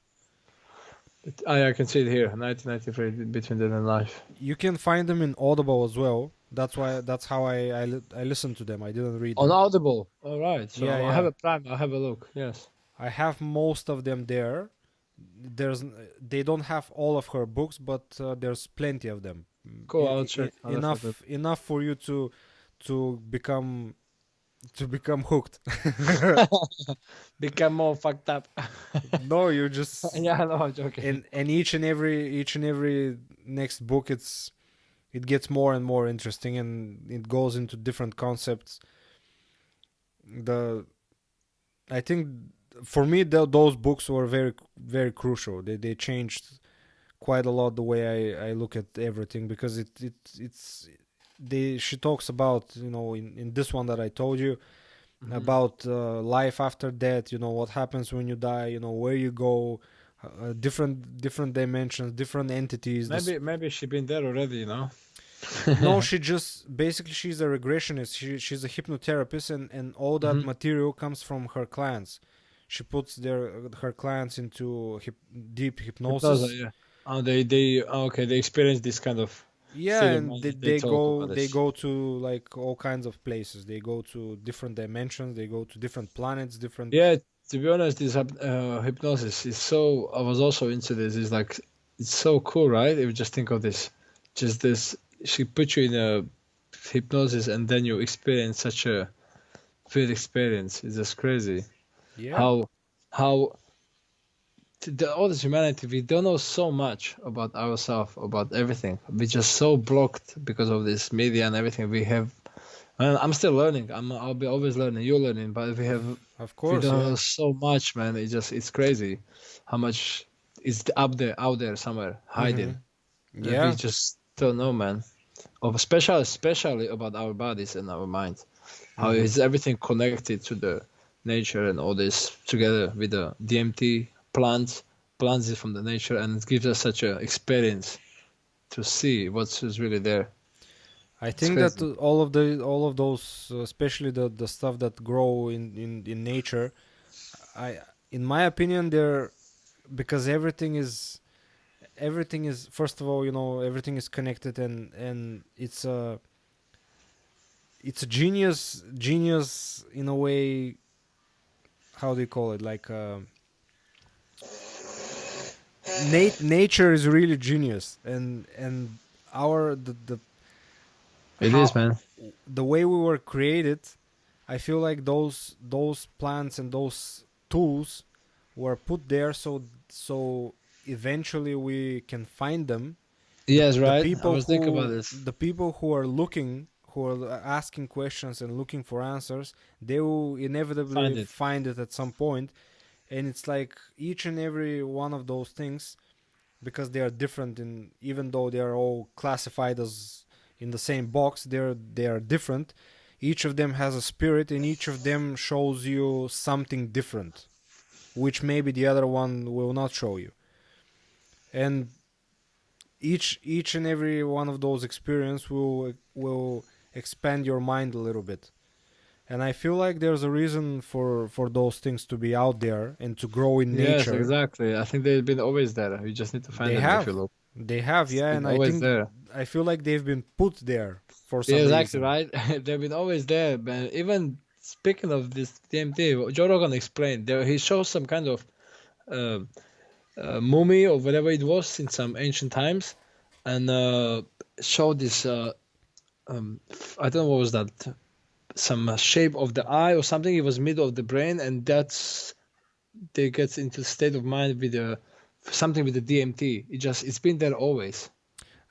I can see it here. 1993, Between Dead and Life. You can find them in Audible as well. That's how I listened to them. I didn't read On them. Audible. All right. So Yeah, I have yeah. a Prime. I'll have a look. Yes. I have most of them there. They don't have all of her books, but there's plenty of them. Cool. I'll check. I'll definitely. Enough for you to become hooked. Become more fucked up. No, you just Yeah, no, I'm joking. and each and every next book it gets more and more interesting and it goes into different concepts. The I think for me those books were very very crucial. They changed quite a lot the way I look at everything because it's they she talks about in this one that I told you Mhm. about life after death, what happens when you die, where you go, different dimensions, different entities. Maybe she been there already, you know. No, she just basically she's a regressionist. She's a hypnotherapist, and all that Hmm. material comes from her clients. She puts her clients into deep Hypnosis, hypnosis. yeah. Oh, they experience this kind of Yeah, state of and mind that they talk about they this. go to like all kinds of places. They go to different dimensions. They go to different planets, different. Yeah, to be honest, this hypnosis is so. I was also into this. It's like it's so cool, right? If you just think of this, just this. She put you in a hypnosis, and then you experience such a weird experience. It's just crazy. Yeah. How all this humanity, we don't know so much about ourselves, about everything. We're just so blocked because of this media and everything we have. And I'm still learning. I'll be always learning. You're learning, but Of we course, don't yeah. know so much, man. It's crazy how much is out there somewhere Mm-hmm. hiding that we Yeah. just don't know, man. Of especially about our bodies and our minds. How Mm-hmm. is everything connected to the nature and all this together with the DMT plants is from the nature, and it gives us such a experience to see what's is really there. I It's think that crazy. all of those, especially the stuff that grow in nature, I in my opinion, they're because everything is first of all, everything is connected and it's a genius in a way. How do you call it? Like nature is really genius, and our the It is, how man. the way we were created. I feel like those plants and those tools were put there so eventually we can find them. Yes, The right. I people was thinking about who this. the people who are looking, who are asking questions and looking for answers, they will inevitably Find it. find it at some point. And it's like each and every one of those things, because they are different, in even though they are all classified as in the same box, they are different. Each of them has a spirit, and each of them shows you something different, which maybe the other one will not show you. and each and every one of those experience will expand your mind a little bit. And I feel like there's a reason for those things to be out there and to grow in Yes, nature. exactly. I think they've been always there. You just need to find They them if you have, look. they have, It's yeah. been And I always think there. I feel like they've been put there for Yeah, some exactly reason. right. They've been always there, man. Even speaking of this DMT, Joe Rogan explained there. He shows some kind of uh, mummy or whatever it was in some ancient times, and showed this. I don't know what was that. Some shape of the eye or something. It was middle of the brain, and that's they get into state of mind with the something with the DMT. It's been there always.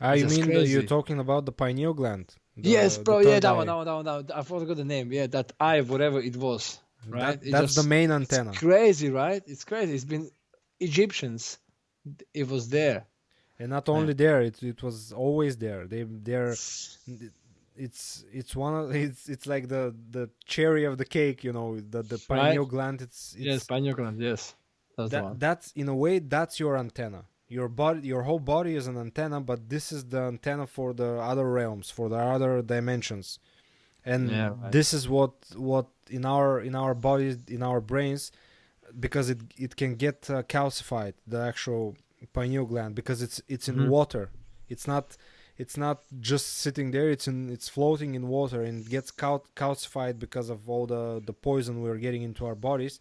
Ah, It's you just mean you're crazy. talking about the pineal gland, Yes, the bro. Yeah, third that one, eye. that one, that one, that one. I forgot the name. Yeah, that eye, whatever it was, right? That's the main It's antenna. crazy, right? It's crazy. It's been Egyptians. It was there, And not man. only there, it was always there. They're it's one of it's like the cherry of the cake, you know, the Right? pineal gland. Yes, It's pineal gland. Yes, that's the one. that's in a way that's your antenna. Your body, your whole body is an antenna, but this is the antenna for the other realms, for the other dimensions. And Yeah, right. this is what in our bodies, in our brains, because it can get calcified, the actual pineal gland, because it's in Hmm. water. It's not just sitting there. It's floating in water and it gets calcified because of all the poison we're getting into our bodies.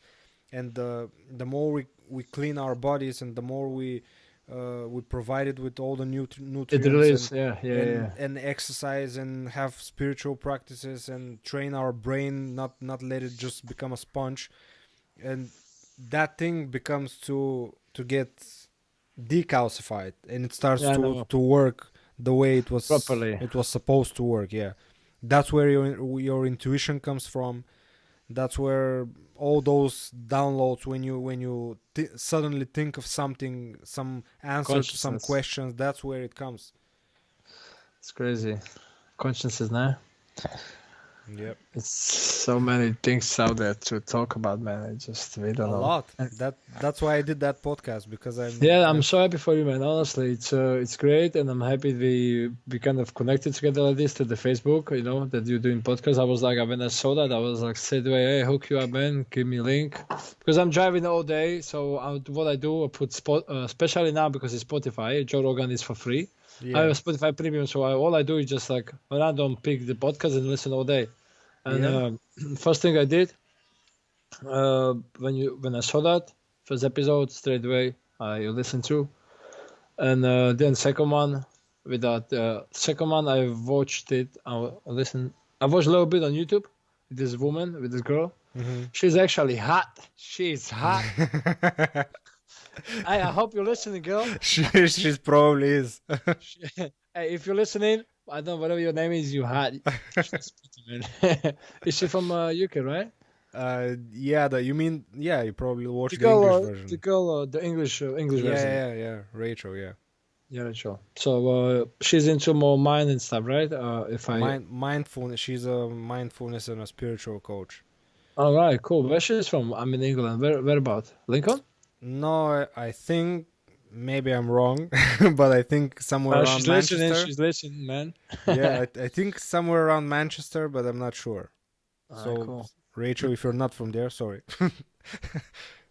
And the more we clean our bodies, and the more we provide it with all the It nutrients, release. Yeah, yeah, yeah. and exercise and have spiritual practices and train our brain, not let it just become a sponge. And that thing becomes to get decalcified, and it starts Yeah, I know. to work the way Properly. it was supposed to work. Yeah, that's where your intuition comes from. That's where all those downloads, when you suddenly think of something, some answer to some Consciousness. questions, that's where it comes. It's crazy. Consciousness now. Yep. It's so many things out there to talk about, man. We don't A know. lot. That's why I did that podcast, because Yeah, I'm so happy for you, man. Honestly, it's great, and I'm happy we kind of connected together like this to the Facebook. You know that you're doing podcast. I was like, when I saw that, I was like, straight away, hey, hook you up, man. Give me a link because I'm driving all day. So what I do, I put especially now because it's Spotify. Joe Rogan is for free. I have yeah. a Spotify Premium, so all I do is just like random pick the podcast and listen all day. And Yeah. first thing I did when I saw that first episode straight away I listened to, and then second one with that second one I watched it. I watched a little bit on YouTube with this woman, with this girl. Hmm. She's actually hot. She's hot. I hope you're listening, girl. She's probably is. Hey, if you're listening, I don't know whatever your name is, you hot. She's pretty, man. Is she from UK, right? Yeah, you mean, yeah, you probably watched the English The version. girl, the English Yeah, version. yeah, Rachel, yeah. Yeah, sure. So she's into more mind and stuff, right? If I, Mindfulness. She's a mindfulness and a spiritual coach. all right, cool. Where she's from? I'm in England. Where about? Lincoln? No, I think maybe I'm wrong, but I think somewhere around She's listening. Manchester. She's listening, man. Yeah, I think somewhere around Manchester, but I'm not sure. All right, So, cool. Rachel, if you're not from there, sorry.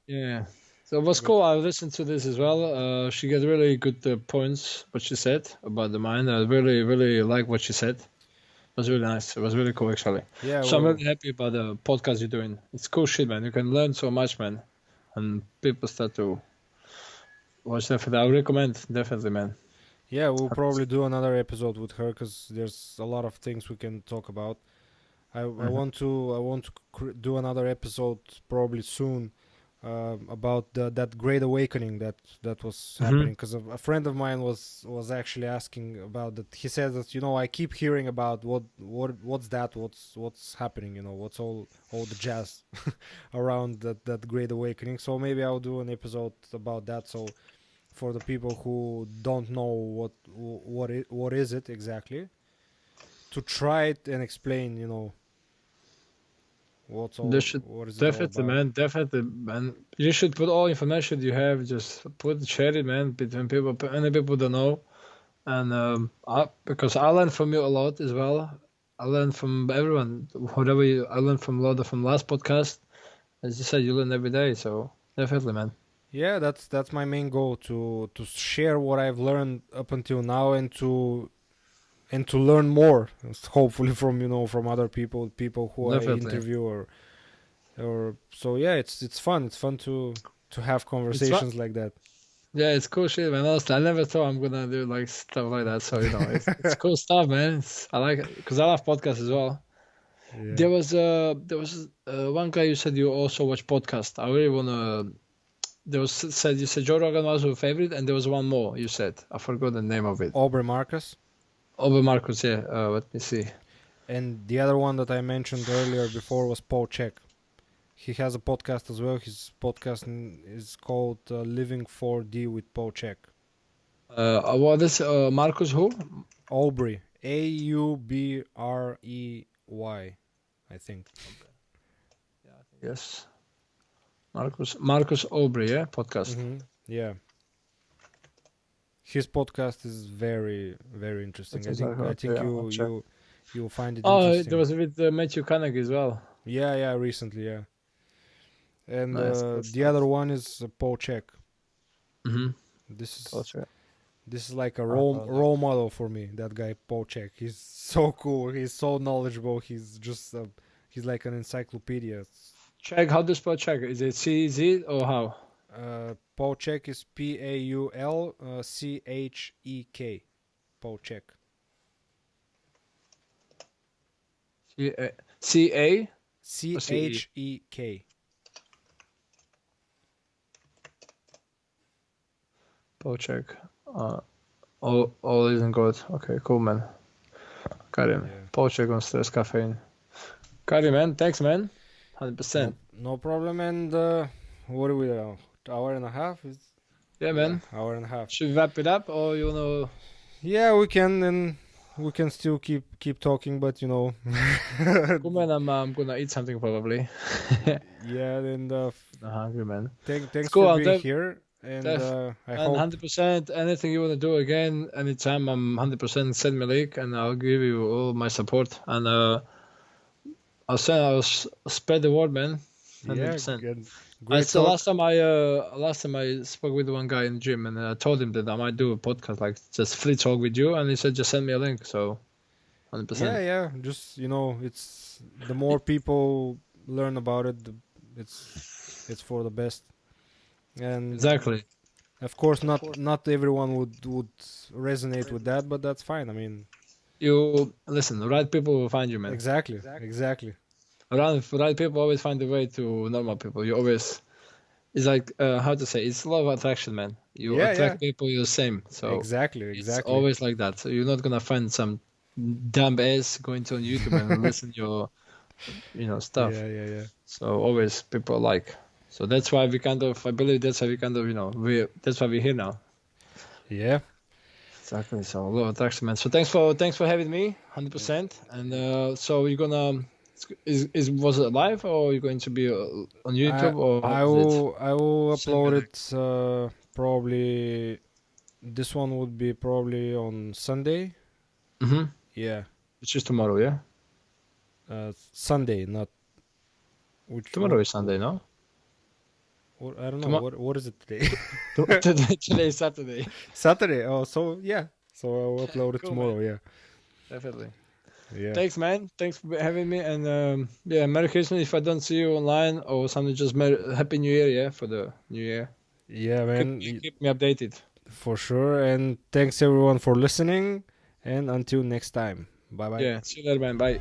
Yeah. So it was But cool. I listened to this as well. She got really good points. What she said about the mind. I really, really like what she said. It was really nice. It was really cool, actually. yeah, So I'm well, really happy about the podcast you're doing. It's cool shit, man. You can learn so much, man. And people start to watch that. I would recommend, definitely, man. yeah, we'll probably do another episode with her, because there's a lot of things we can talk about. I Mhm. want to do another episode probably soon, about that great awakening that was happening, because a friend of mine was actually asking about that. He said that, I keep hearing about what's that, what's happening, what's all the jazz around that great awakening. So maybe I'll do an episode about that, so for the people who don't know what is it exactly, to try it and explain, What They should is it all about? definitely, man. You should put all information you have. Just share it, man, between people, any people don't know. And because I learned from you a lot as well. I learned from everyone. I learned from Loda from last podcast. As you said, you learn every day. So definitely, man. Yeah, that's my main goal, to share what I've learned up until now, and to learn more, hopefully from other people who I Definitely. interview, or so. Yeah, it's fun. It's fun to have It's fun. conversations like that. Yeah, it's cool shit, man. Honestly, I never thought I'm gonna do like stuff like that. So it's cool stuff, man. I like it because I love podcasts as well. Yeah. There was one guy you said you also watch podcast. I really wanna. You said Joe Rogan was your favorite, and there was one more you said. I forgot the name of it. Aubrey Marcus. Over Marcus, yeah. Let me see. And the other one that I mentioned earlier before was Paul Chek. He has a podcast as well. His podcast is called Living 4D with Paul Chek. What is Marcus who? Aubrey. Aubrey, I think. Yes. Marcus Aubrey, yeah, podcast. Yeah. His podcast is very, very interesting. That's I exactly think I'll check. you'll find it Oh, interesting. there was with Matthew Carnegie as well. Yeah, recently, yeah. And Nice, good the stuff. other one is Paul Chek. Mm-hmm. This Gotcha. is like a Oh, role model for me. That guy Paul Chek. He's so cool. He's so knowledgeable. He's just he's like an encyclopedia. Check, how do you spell check? Is it CZ or how? Paul Chek is PaulChek. Paul Chek. CA? CHEK. Paul check. All isn't good. Okay, cool, man. Got him. Yeah. Paul check on stress caffeine. Got him, man. Thanks, man. 100%. No problem. And what are we now? Hour and a half? Yeah, man. Hour and a half. Should we wrap it up or you wanna? Yeah, we can, and we can still keep talking, but Cool, man. I'm gonna eat something probably. yeah. And I'm hungry, man. thanks cool, for being here. And I And hope 100%, anything you want to do again, anytime, I'm 100% send me a link and I'll give you all my support. And I'll spread the word, man. 100%. good. So last time I spoke with one guy in the gym and I told him that I might do a podcast, like just free talk with you, and he said just send me a link. So 100%. Yeah. Just it's the more people learn about it, it's for the best. And Exactly. of course, not everyone would resonate with that, but that's fine. I mean, You listen, the right people will find you, man. exactly. Right people always find a way to normal people. You always, it's like how to say, it's law of attraction, man. You attract people, you're the same. So Exactly. it's always like that. So you're not gonna find some dumb ass going to on YouTube and listen your, stuff. Yeah. So always people like. So that's why we kind of, I believe that's why we kind of, that's why we're here now. Yeah. Exactly. So law of attraction, man. So thanks for having me, 100%. And so you're gonna. Was it live or are you going to be on YouTube or I will upload it probably. This one would be probably on Sunday. Mm-hmm. Yeah. It's just tomorrow, yeah. Sunday, not. Tomorrow is Sunday, no? I don't know. What is it today? Today is Saturday. Saturday. Oh, so yeah. So I'll upload it Cool, tomorrow. man. Yeah. Definitely. Yeah. Thanks, man. Thanks for having me. And Merry Christmas if I don't see you online or something. Just Happy New Year, yeah, for the New Year. Yeah, man. Keep me updated. For sure. And thanks everyone for listening. And until next time. Bye bye. Yeah. See you later, man. Bye.